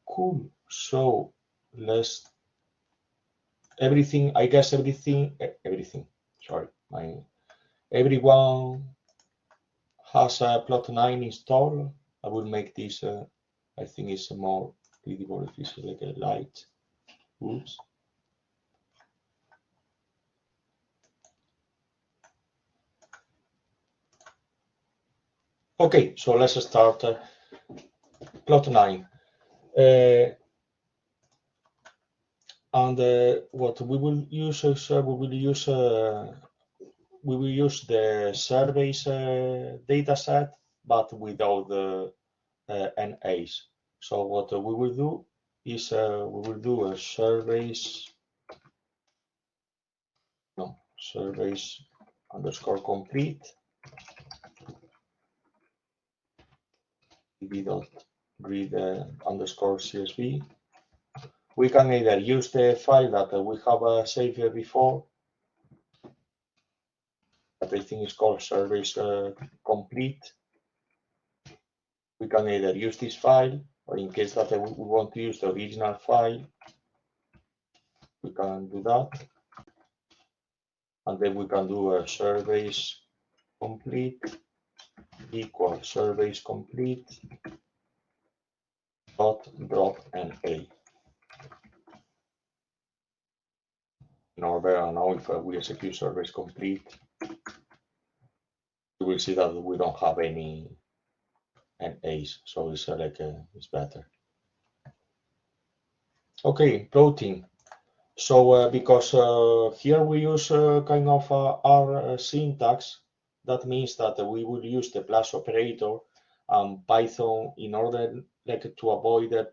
Cool. So let's everything. I guess everything. Sorry, everyone has a plot9 installed. I will make this. I think it's more readable if it's like a light. Oops. Okay, so let's start plot9. And what we will use is we will use the surveys data set, but without the NAs. So what we will do is we will do a surveys underscore complete db.read underscore CSV. We can either use the file that we have saved before, that I think is called service complete. We can either use this file, or in case that we want to use the original file, we can do that. And then we can do a surveys complete equal surveys complete dot drop NA. In order, now if we execute surveys complete, you will see that we don't have any NAs, so it's it's better. Okay, plotting. So because here we use kind of our syntax, that means that we will use the plus operator and Python in order to avoid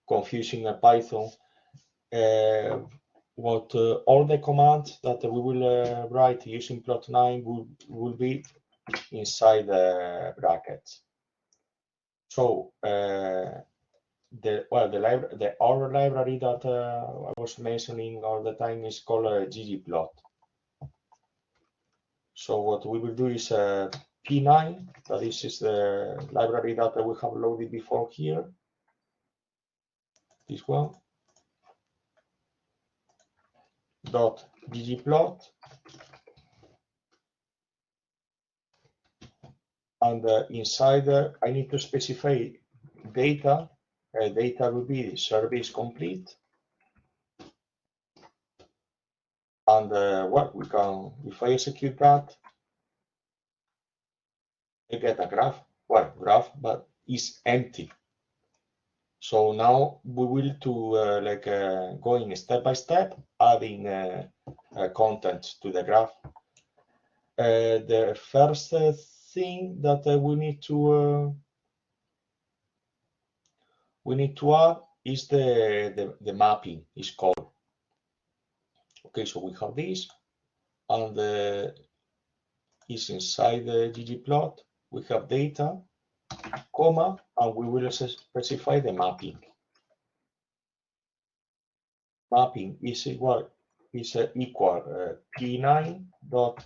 confusing a Python. What all the commands that we will write using plot9 will be inside the brackets. So our library that I was mentioning all the time is called ggplot. So what we will do is p9, that is the library that we have loaded before here, this one, dot ggplot, and inside I need to specify data. Data will be service complete, and we can, if I execute that, I get a graph. Well, graph, but it's empty. So now we will going step by step, adding content to the graph. The first thing that we need to add is the mapping is called. Okay, so we have this, and is inside the ggplot. We have data, comma, and we will specify the mapping. Mapping is equal p9 dot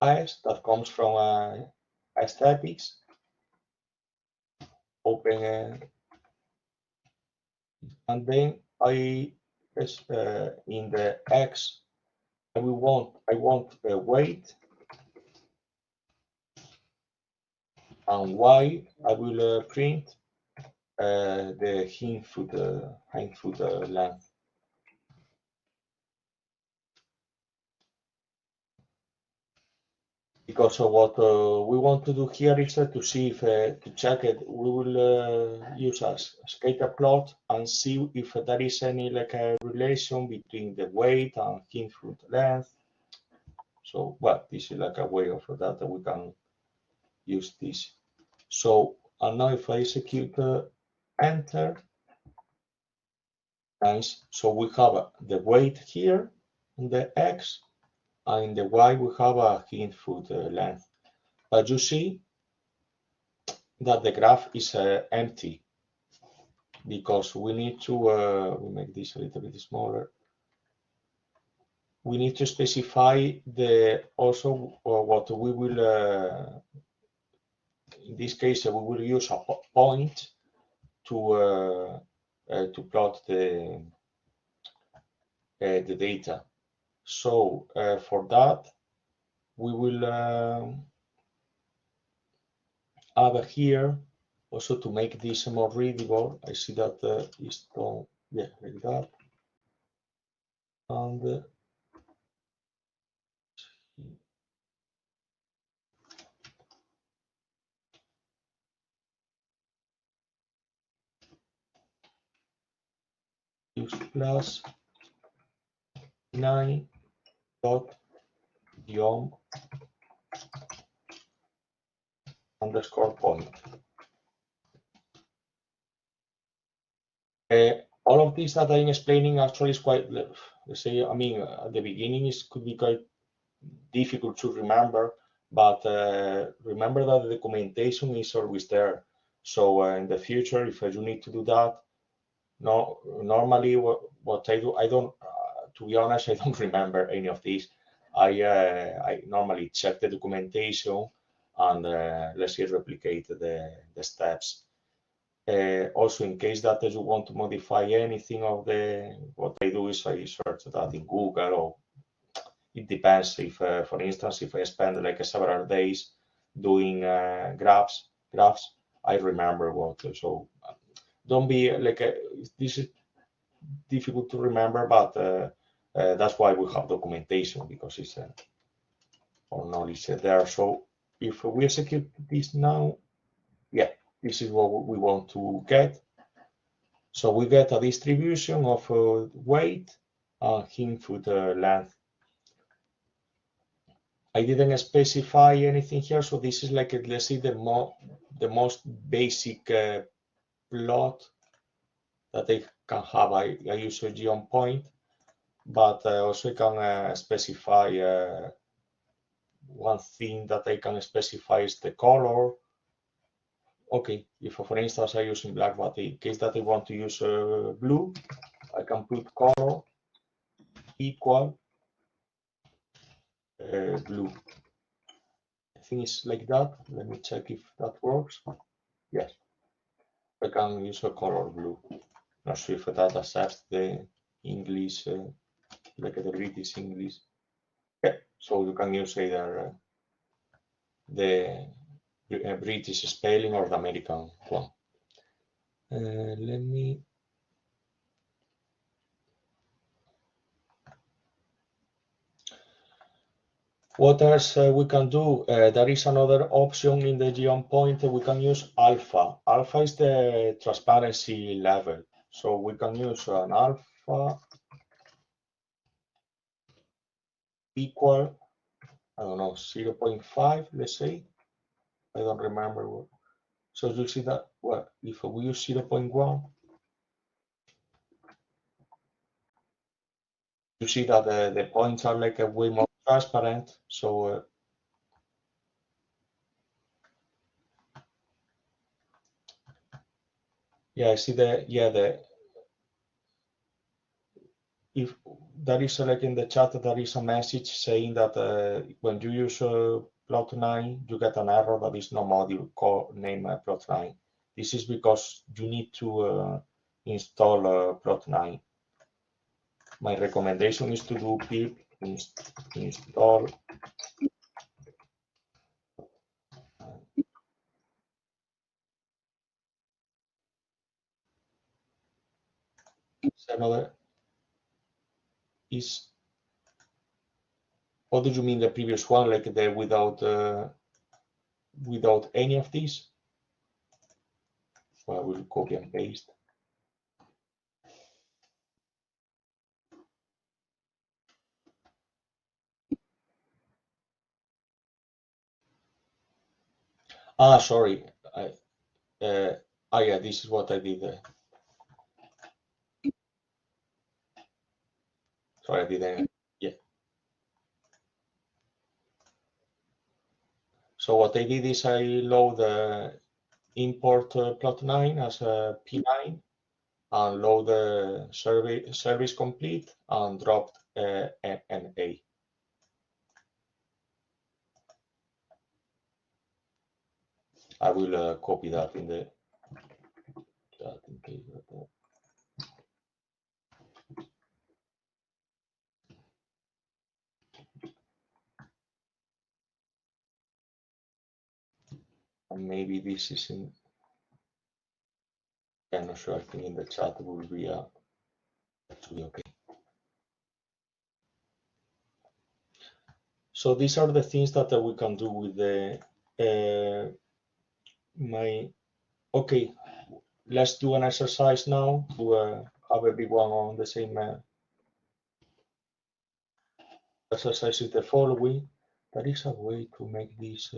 as, that comes from aesthetics. Open and then I in the X I want a weight, and Y I will print the hindfoot length. Because of what we want to do here is to see if to check it, we will use a scatter plot and see if there is any a relation between the weight and hindfoot length. So well, this is a way of that we can use this. So and now if I execute enter, nice. So we have the weight here in the X, and in the Y we have a hindfoot length. But you see that the graph is empty, because we need to we make this a little bit smaller. We need to specify also what we will in this case we will use a point to plot the data. So for that we will add here also to make this more readable. I see that it's done, yeah, like that. And use plus 9 dot geom underscore point. All of this that I'm explaining actually is quite, let's say, I mean, at the beginning it could be quite difficult to remember, but remember that the documentation is always there. So in the future, if you need to do that, no, normally what I do, I don't, to be honest, I don't remember any of these. I normally check the documentation and let's say replicate the steps. Also, in case that you want to modify anything of what I do is I search that in Google, or it depends. If, for instance, if I spend like several days doing graphs, I remember what. So don't be like this is difficult to remember, but that's why we have documentation, because it's our knowledge there. So if we execute this now, yeah, this is what we want to get. So we get a distribution of weight and input length. I didn't specify anything here, so this is like, let's say, the most basic plot that I can have. I use a geom point, but also I can specify one thing that I can specify is the color. Okay, if for instance I use in black, but in case that I want to use blue, I can put color equal blue. I think it's like that. Let me check if that works. Yes, I can use a color blue. Not sure if that accepts the English, like the British English. Yeah, so you can use either the British spelling or the American one. Let me. What else we can do? There is another option in the geom point. We can use alpha. Alpha is the transparency level. So we can use an alpha equal, I don't know, 0.5, let's say. I don't remember what. So you see that, well, if we use 0.1, you see that the points are like way more transparent. So yeah, I see if there is like in the chat, there is a message saying that when you use plot9, you get an error that is no module named plot9. This is because you need to install plot9. My recommendation is to do pip install another is. What do you mean the previous one, like the without any of these? So I will copy and paste. Ah, sorry. Yeah, this is what I did. Sorry, I didn't. Yeah. So what I did is I load the import plot9 as a P9 and load the service complete and dropped NA. I will copy that in the chat in case that. And maybe this is in. I'm not sure. I think in the chat will be actually okay. So these are the things that we can do with the okay. Let's do an exercise now to have everyone on the same exercise. Is the following. There is a way to make this.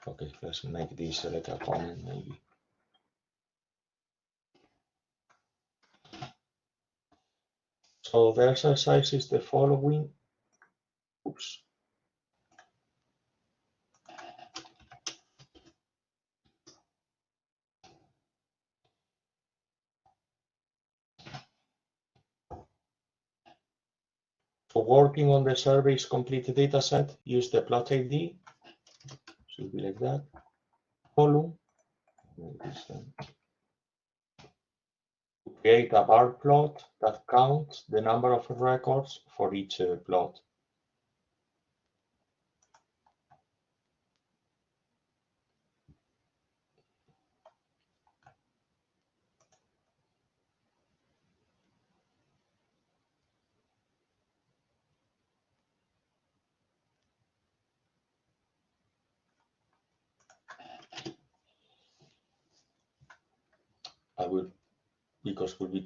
Okay, let's make this like a comment maybe. So the exercise is the following. Oops. So working on the survey's complete data set, use the plot ID. Should be like that. Column. Create a bar plot that counts the number of records for each plot. I will, because will be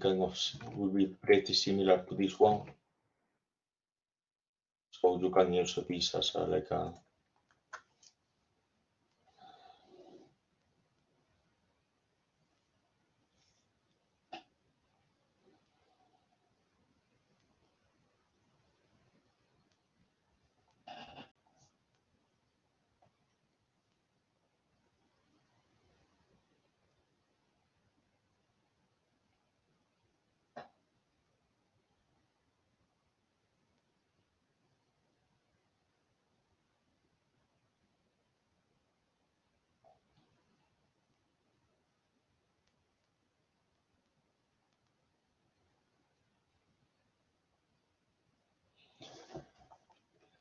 pretty similar to this one. So you can use this as like a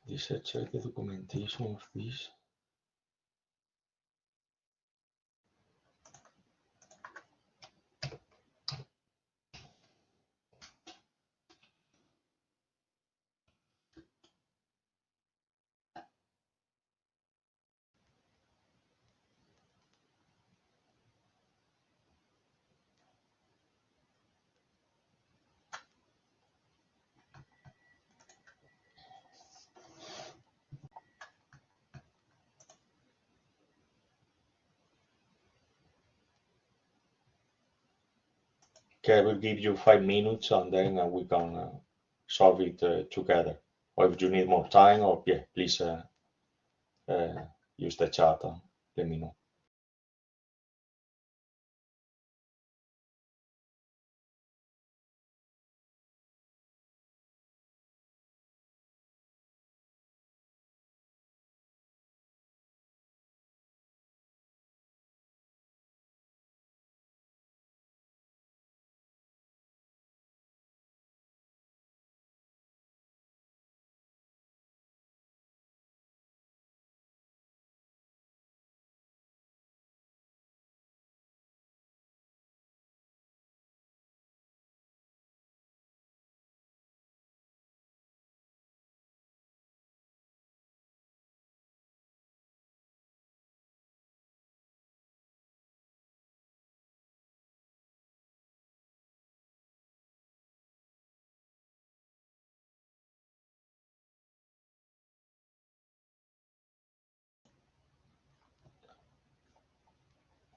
this. Check the documentation of this. Okay, I will give you 5 minutes and then we can solve it together. Or if you need more time, or yeah, please use the chat and let me know.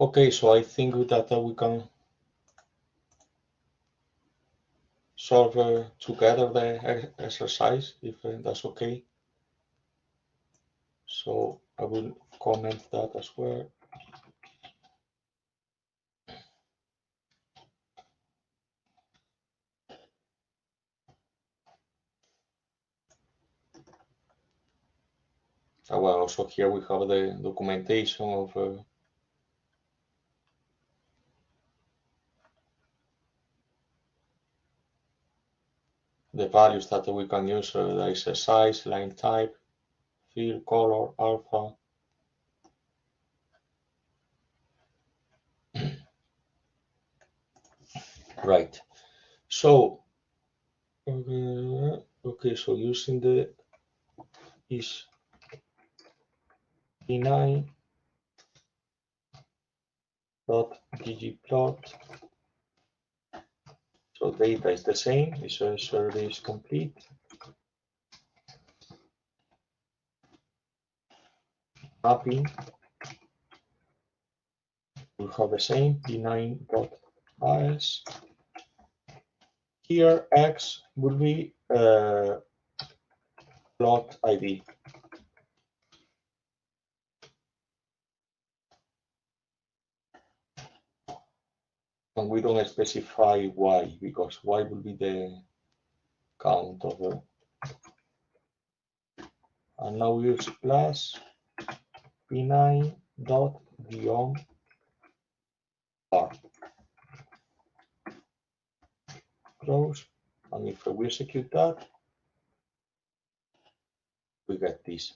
Okay, so I think that we can solve together the exercise, if that's okay. So I will comment that as well. Well, also here we have the documentation of the values that we can use. There is a size, line type, field, color, alpha. Right. So, okay, so using the is p9.ggplot. So data is the same. This survey is complete. Mapping will have the same p9.as. Here X will be plot ID. And we don't specify Y because Y will be the count of and now we use plus p9 dot beyond bar. Close, and if we execute that, we get this.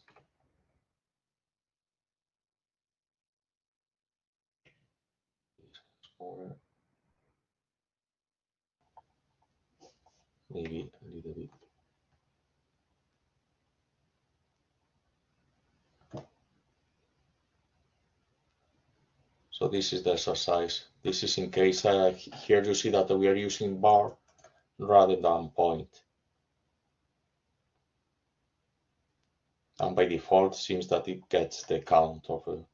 Or maybe a little bit. So this is the exercise. This is in case here you see that we are using bar rather than point. And by default, it seems that it gets the count of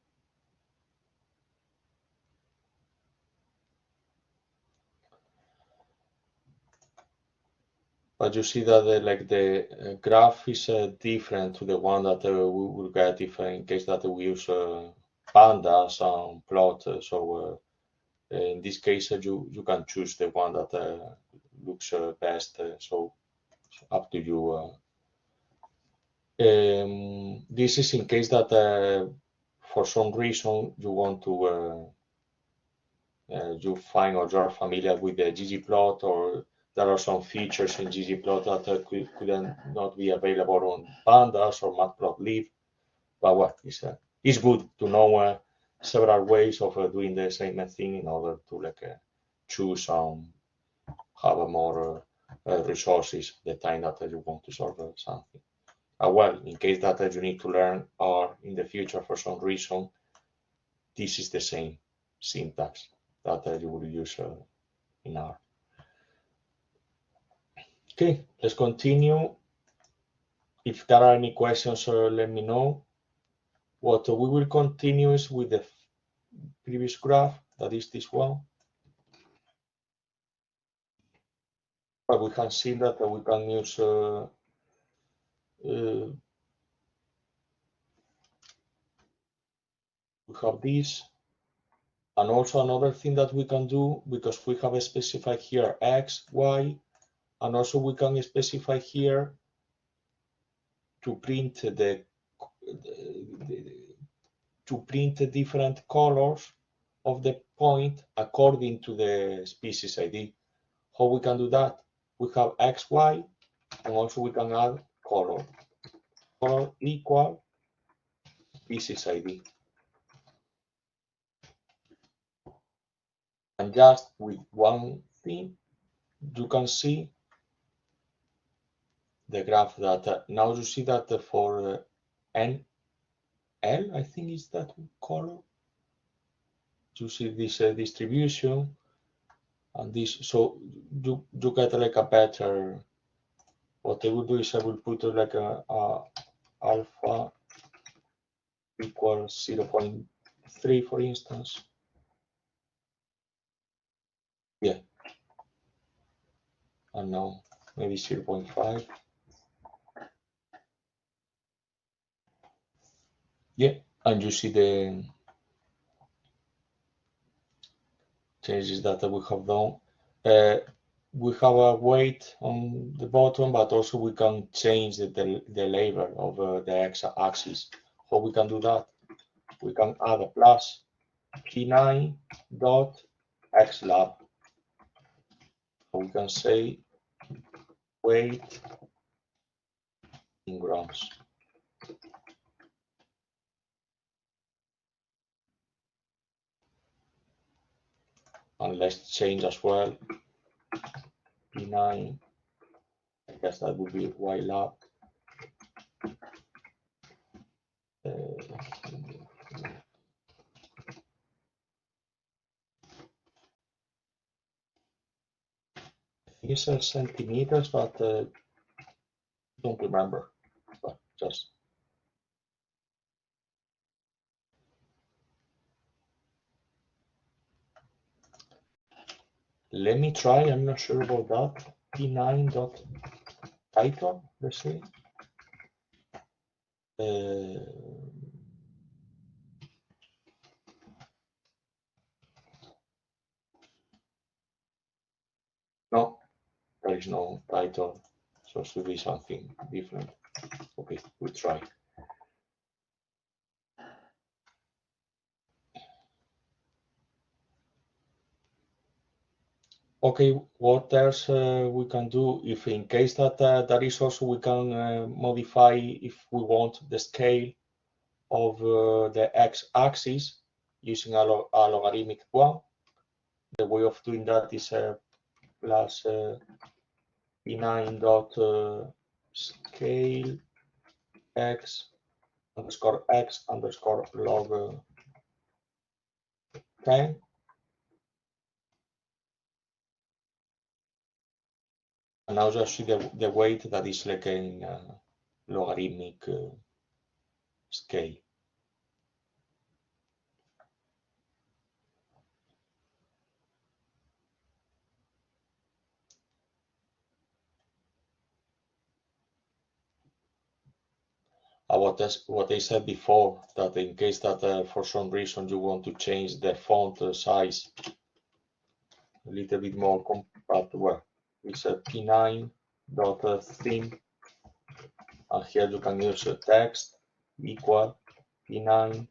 but you see that the graph is different to the one that we will get if in case that we use pandas and plot. So in this case, you can choose the one that looks best. So up to you. This is in case that for some reason you want to you find or you're familiar with the ggplot, or there are some features in ggplot that could not be available on pandas or matplotlib. But what it's good to know several ways of doing the same thing in order to choose and have more resources the time that you want to solve something. Well, in case that you need to learn R in the future for some reason, this is the same syntax that you will use in R. Okay, let's continue. If there are any questions, let me know. What we will continue is with the previous graph, that is this one. But we can see that we can use we have this, and also another thing that we can do, because we have specified here x, y, and also we can specify here to print the different colors of the point according to the species ID. How we can do that? We have x, y, and also we can add color. Color equal species ID. And just with one thing, you can see the graph that now you see that for NL, I think is that color. You see this distribution and this, so you get like a better. What I will do is I will put like a alpha equals 0.3, for instance. Yeah. And now maybe 0.5. Yeah, and you see the changes that we have done. We have a weight on the bottom, but also we can change the label of the x-axis. How we can do that? We can add a plus p9 dot xlab. So we can say weight in grams. And let's change as well p9. I guess that would be ylab. These are centimeters, but don't remember. But just let me try. I'm not sure about that. P9 dot title, let's say. No, there is no title, so it should be something different. Okay, we'll try. Okay, what else we can do? If in case that there is also, we can modify, if we want, the scale of the x-axis using a logarithmic one. The way of doing that is plus p9 dot scale x underscore log 10. And now just see the weight that is like in logarithmic scale. What I said before, that in case that for some reason you want to change the font size a little bit more compact, well, it's a p9 dot theme, and here you can use a text equal p9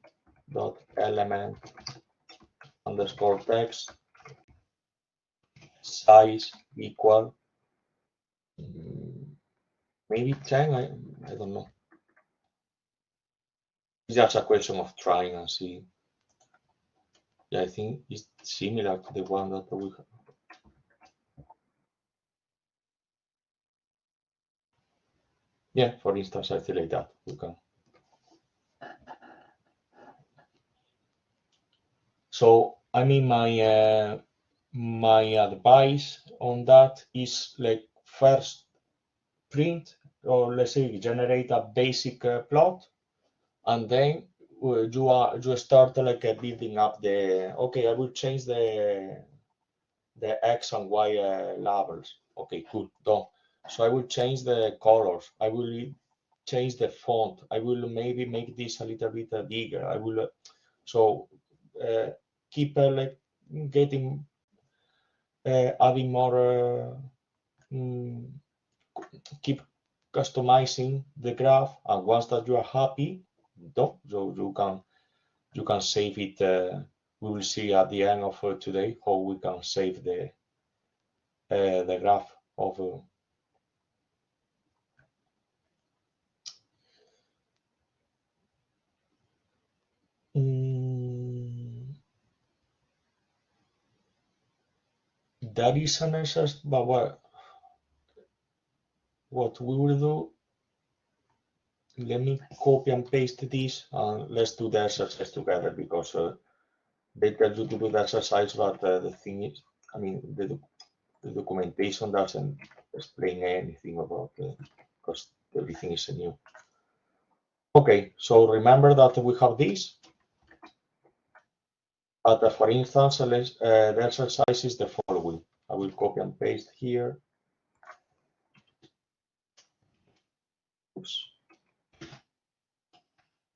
dot element underscore text size equal maybe 10. I don't know. It's just a question of trying and see. Yeah, I think it's similar to the one that we have. Yeah, for instance, I feel like that we can. So I mean, my advice on that is like first print, or let's say generate a basic plot, and then you start like building up the, okay, I will change the x and y labels. Okay, cool, done. So I will change the colors. I will change the font. I will maybe make this a little bit bigger. I will so keep like getting adding more. Keep customizing the graph, and once that you are happy, so you can save it. We will see at the end of today how we can save the graph of that is an exercise, but what we will do, let me copy and paste this, and let's do the exercise together, because they tell you to do the exercise, but the thing is, I mean, the documentation doesn't explain anything about it, because everything is new. Okay, so remember that we have this, but for instance, the exercise is the following. I will copy and paste here. Oops.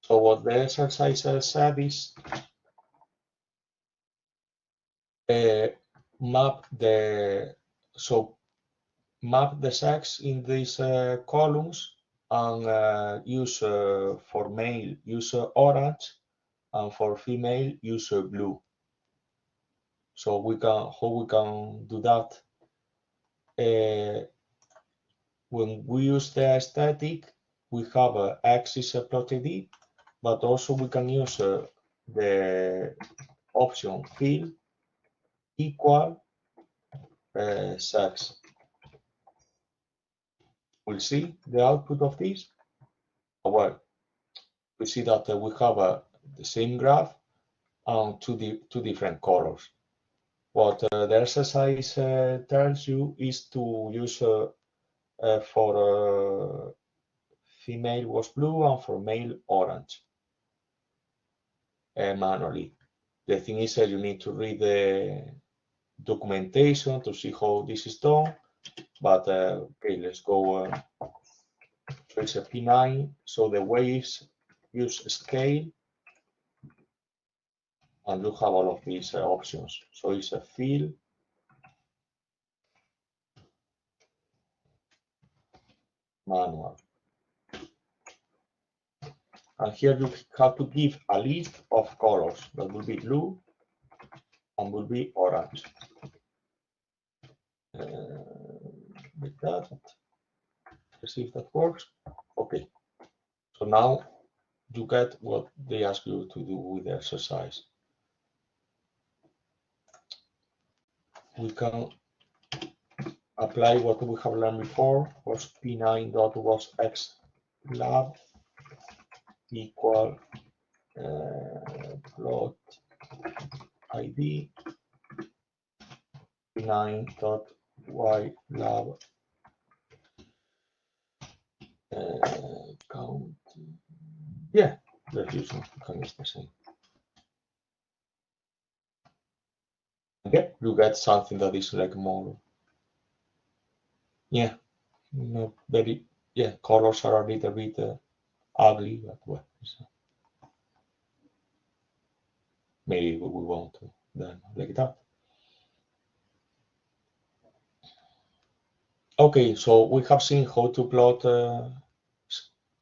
So what the exercise said is map the sex in these columns, and use for male use orange, and for female use blue. So how we can do that? When we use the aesthetic, we have X is plotted, but also we can use the option fill equal sex. We'll see the output of this. Well, we see that we have the same graph and two different colors. What the exercise tells you is to use for female was blue and for male orange manually. The thing is you need to read the documentation to see how this is done, but okay, let's go. So it's a P9, so the waves use scale, and you have all of these options. So it's a fill, manual. And here you have to give a list of colors that will be blue and will be orange. Like that. Let's see if that works. Okay. So now you get what they ask you to do with the exercise. We can apply what we have learned before, was p9 dot was x lab equal plot id p9 dot y lab count. Yeah, the fusion can is the same. Okay, you get something that is like more. Yeah, not very. Yeah, colors are a little bit ugly, but well, maybe we want to then like that. Okay, so we have seen how to plot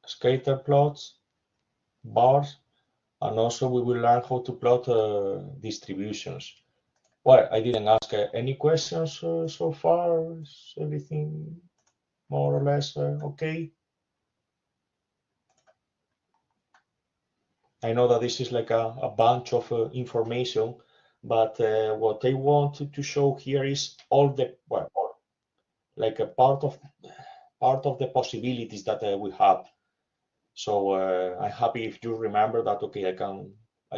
scatter plots, bars, and also we will learn how to plot distributions. Well, I didn't ask any questions so far. Is everything more or less okay? I know that this is like a bunch of information, but what I want to show here is all the, well, like a part of the possibilities that we have. So I'm happy if you remember that. Okay, I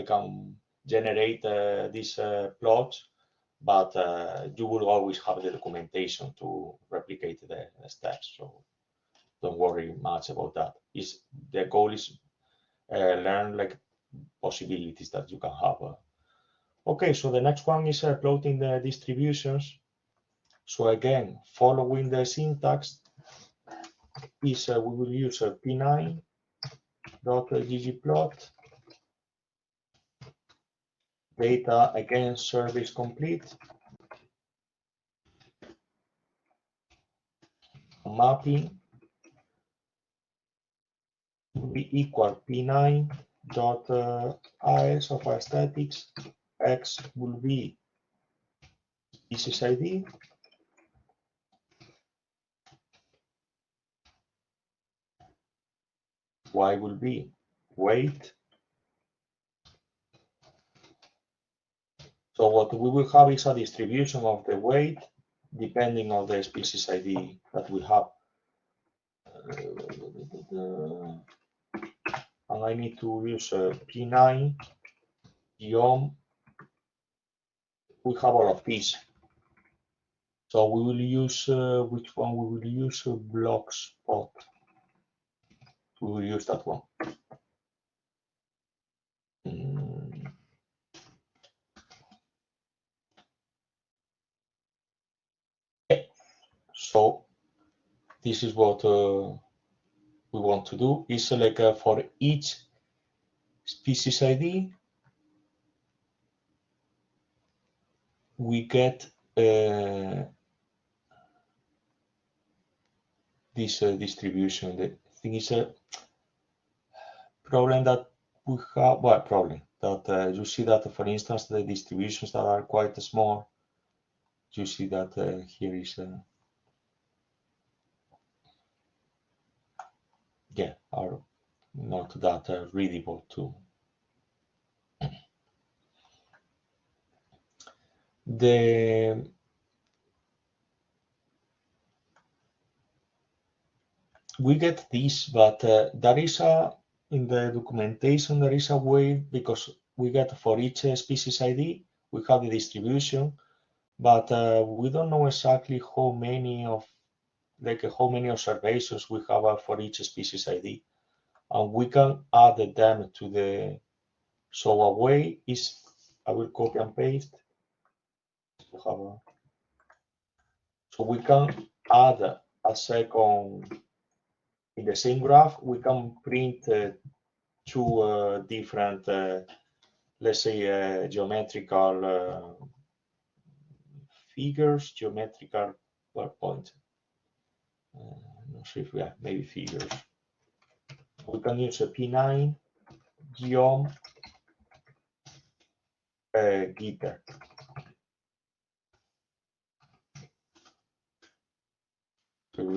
can generate these plots, but you will always have the documentation to replicate the steps. So don't worry much about that. The goal is learn like possibilities that you can have. Okay, so the next one is plotting the distributions. So again, following the syntax is we will use p9.ggplot. Data again, service complete. Mapping will be equal p9.as of aesthetics. X will be species ID. Y will be weight. So what we will have is a distribution of the weight depending on the species ID that we have. And I need to use P9, geom. We have all of these. So we will use, which one we will use? Block spot. We will use that one. Okay. So this is what we want to do. Is like for each species ID, we get this distribution. The thing is a problem that we have, well, problem that you see that, for instance, the distributions that are quite small, you see that here is, yeah, are not that readable too. We get this, but there is in the documentation, there is a way, because we get for each species ID, we have the distribution, but we don't know exactly how many observations we have for each species ID, and we can add them to the. So a way is, I will copy and paste. So we can add a second. In the same graph, we can print two different, let's say, geometrical figures, geometrical point. Not sure if we have maybe figures. We can use a P9 geom Jupyter.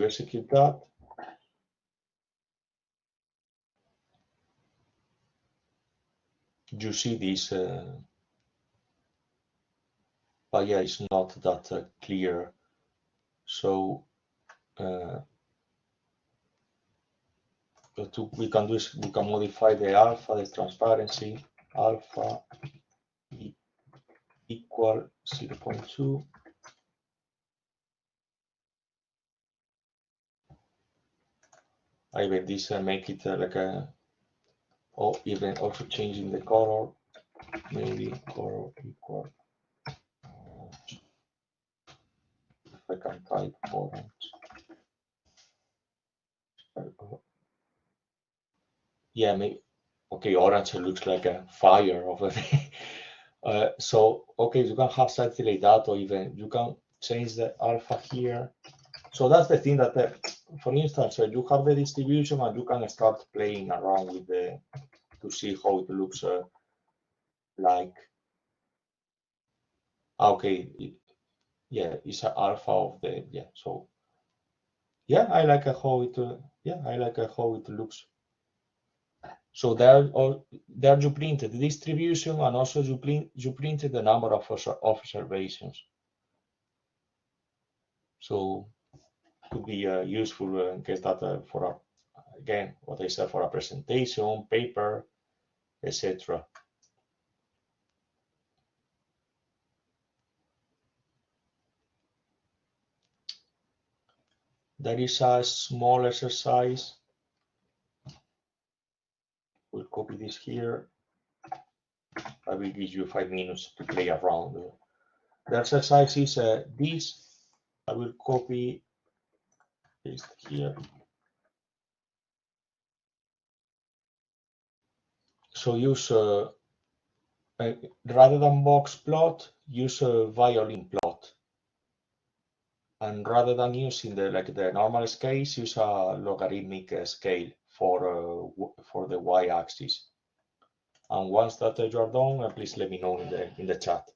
execute that. You see this, but yeah, it's not that clear. So what we can do is we can modify the alpha, the transparency, alpha equal 0.2. I bet this make it like a, or even also changing the color, maybe color equal. If I can type orange. Yeah, maybe. Okay, orange looks like a fire over there. So, okay, you can have something like that, or even you can change the alpha here. So that's the thing that, for instance, you have the distribution and you can start playing around with the, to see how it looks like. Okay, yeah, it's an alpha of the, yeah, so. Yeah, I like how it, yeah, I like how it looks. So there you printed the distribution, and also you printed the number of observations. So could be useful in case that for again what I said, for a presentation, paper, etc. There is a small exercise. We'll copy this here. I will give you 5 minutes to play around. The exercise is this. I will copy paste here. So use rather than box plot, use a violin plot. And rather than using the normal scales, use a logarithmic scale for the y-axis. And once that you are done, please let me know in the chat.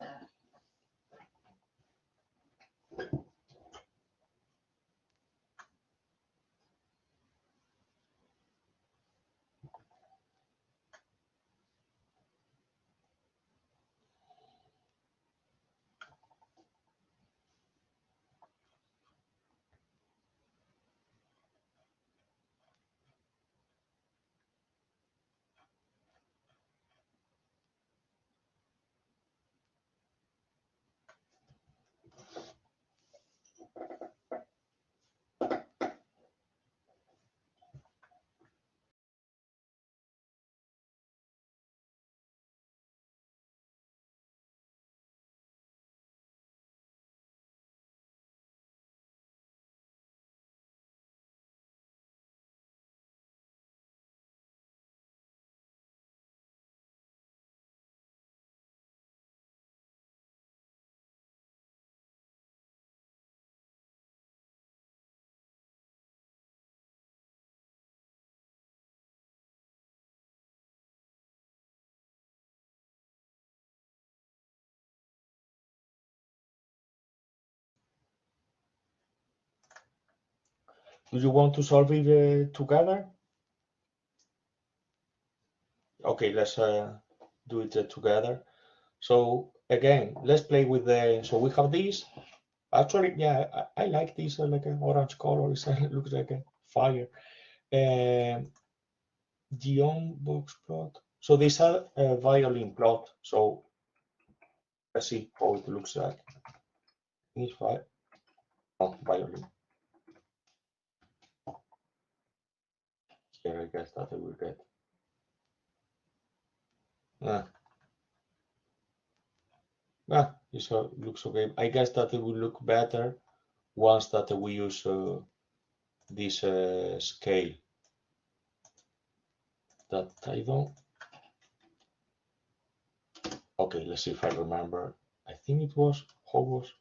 Do you want to solve it together? Okay, let's do it together. So again, let's play with the, so we have this. Actually, yeah, I like this like an orange color. It looks like a fire. The on-box plot. So these are a violin plot. So let's see how it looks like. It's fire. Oh, violin. Here, I guess that I will get. It looks okay. I guess that it will look better once that we use this scale. That I don't. Okay, let's see if I remember. I think it was how was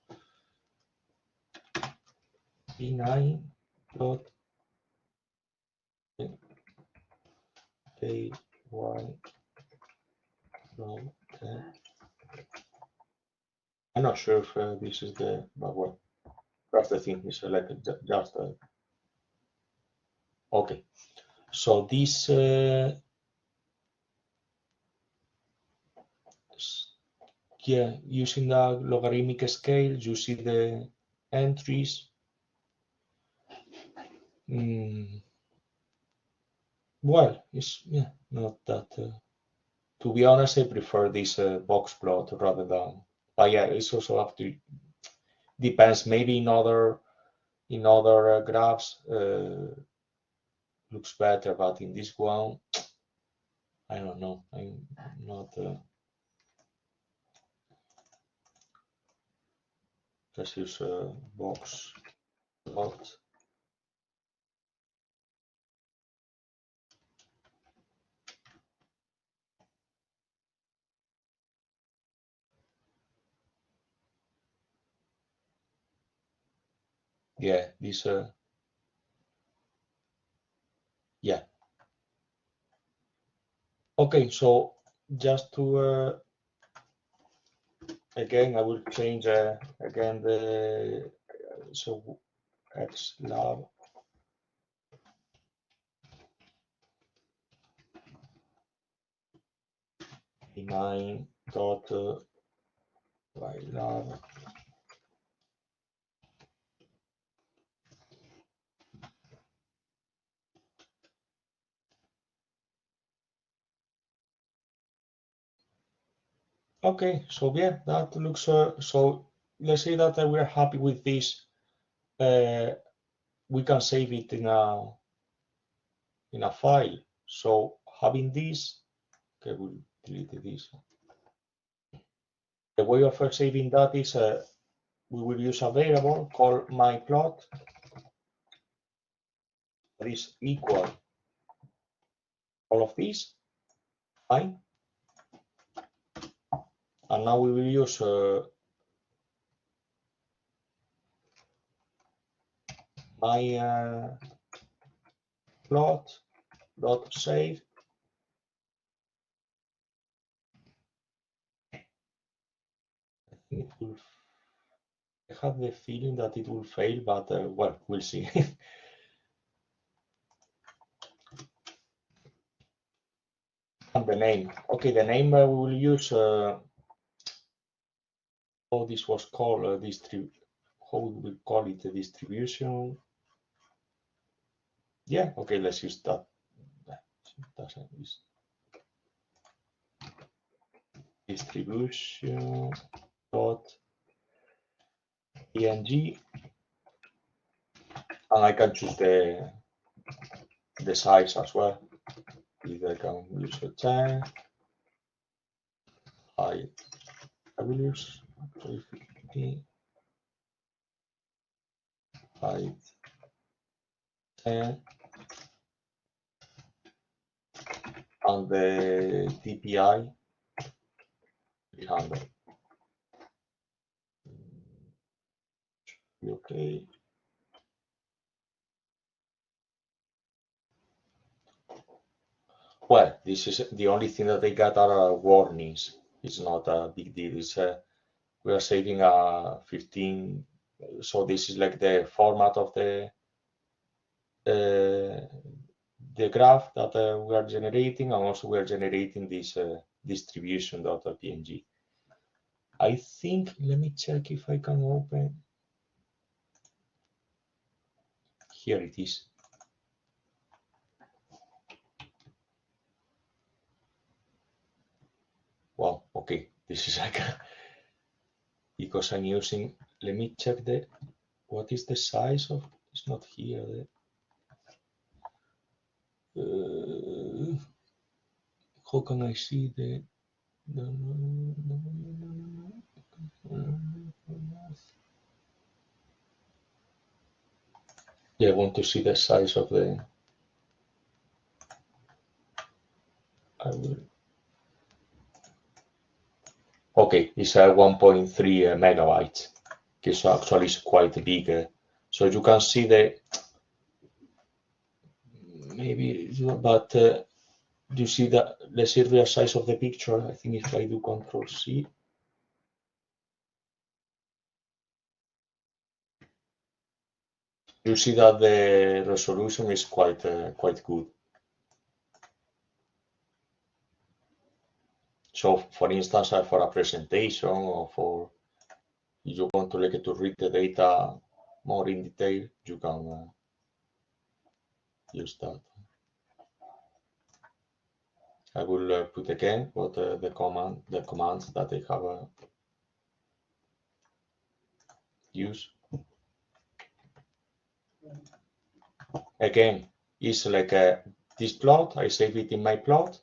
B9 dot A1 from 10. I'm not sure if this is the, but well, that's the thing. It's like just Okay, so this yeah, using the logarithmic scale, you see the entries. Well, it's not that. To be honest, I prefer this box plot rather than. But yeah, it's also up to. Depends. Maybe in other graphs looks better, but in this one, I don't know. I'm not. Let's use box plot. Yeah, this. Yeah. Okay, so just to again, I will change again the so X lab 9 dot y lab. Okay, so yeah, that looks so. Let's say that we're happy with this. We can save it in a file. So having this, okay, we'll delete this. The way of saving that is we will use a variable called myPlot that is equal all of this, fine. And now we will use my plot dot save. I think it will. I have the feeling that it will fail, but well, we'll see. And the name. Okay, the name we will use. How this was called how we call it, the distribution. Yeah, okay, let's use that. Distribution dot png, and I can choose the size as well. Either I can use a 10. I will use 350. Height 10. And the DPI 300. Okay. Well, this is the only thing that they got are warnings. It's not a big deal. It's we are saving 15. So this is like the format of the graph that we are generating, and also we are generating this distribution.png. I think, let me check if I can open. Here it is. Wow, okay, this is like because I'm using, let me check what is the size of, it's not here. How can I see yeah, I want to see the size of I will. Okay, it's 1.3 megabytes. Okay, so actually it's quite big. So you can see maybe, but you see the serial size of the picture. I think if I do Control C. you see that the resolution is quite good. So, for instance, for a presentation or for if you want to read the data more in detail, you can use that. I will put again what the commands that I have used. Again, it's like this plot. I save it in my plot,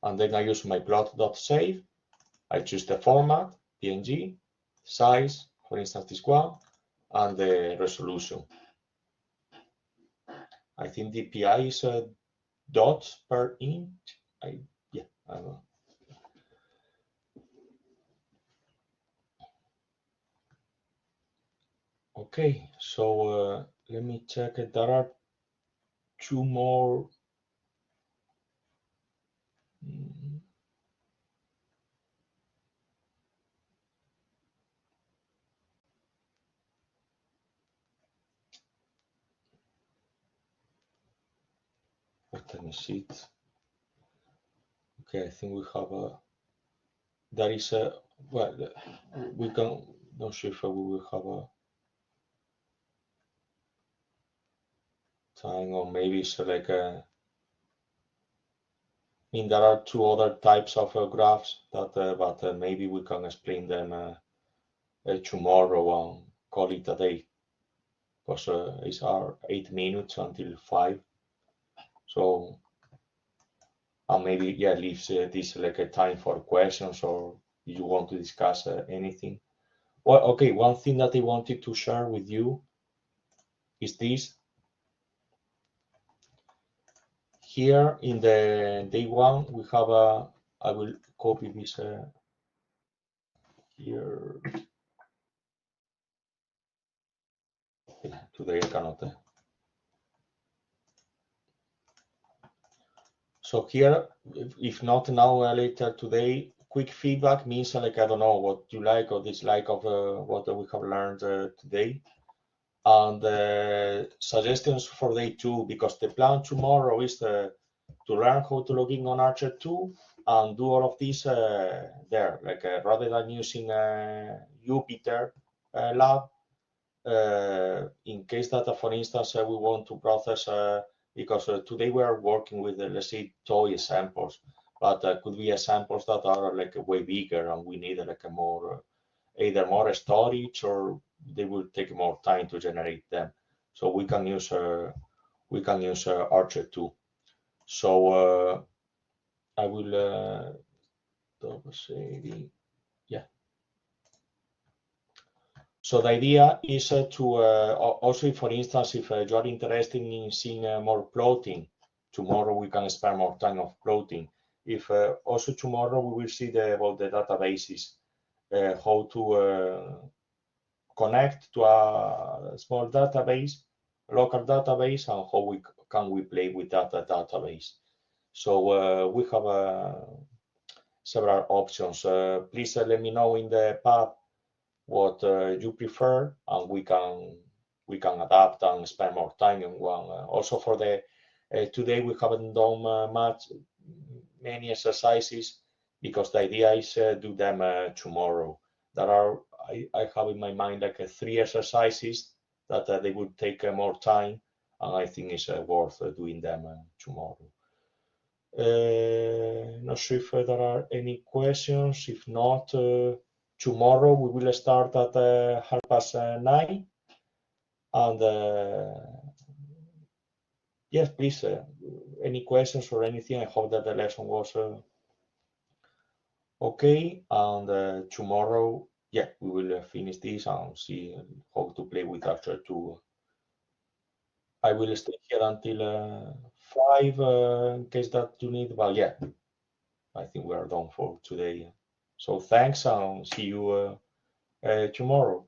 and then I use my plot.save. I choose the format, PNG, size, for instance, this one, and the resolution. I think the PI is dots per inch. I don't know. Okay, so let me check it. There are two more. Let me see it. Okay, I think we have a. There is a. Well, we can. Not sure if we will have a time, or maybe it's like a. I mean, there are two other types of graphs that, but maybe we can explain them tomorrow and call it a day, because it's our 8 minutes until 5. So, and maybe leaves this like a time for questions, or if you want to discuss anything. Well, okay, one thing that I wanted to share with you is this. Here in the day one, we have a. I will copy this here. Today I cannot. So here, if not now, later today, quick feedback means like, I don't know what you like or dislike of what we have learned today. And suggestions for day 2, because the plan tomorrow is to learn how to log in on ARCHER2 and do all of this there, like rather than using Jupyter lab, in case that, for instance, we want to process, because today we are working with, let's say, toy samples, but could be samples that are like way bigger, and we need like a more, either more storage, or they will take more time to generate them. So we can use ARCHER2. So I will double say, yeah. So the idea is to also, for instance, if you are interested in seeing more plotting, tomorrow we can spend more time of plotting. If also tomorrow we will see about the databases, how to connect to a small database, local database, and how can we play with that database. So we have several options. Please let me know in the path what you prefer, and we can adapt and spend more time in one. Also for the today we haven't done many exercises, because the idea is do them tomorrow. There are I have in my mind like 3 exercises that they would take more time, and I think it's worth doing them tomorrow. Not sure if there are any questions. If not, tomorrow we will start at 9:30. And yes, please, any questions or anything? I hope that the lesson was okay. And tomorrow, we will finish this and see how to play with ARCHER2. I will stay here until 5 in case that you need, but I think we are done for today. So thanks, and see you tomorrow.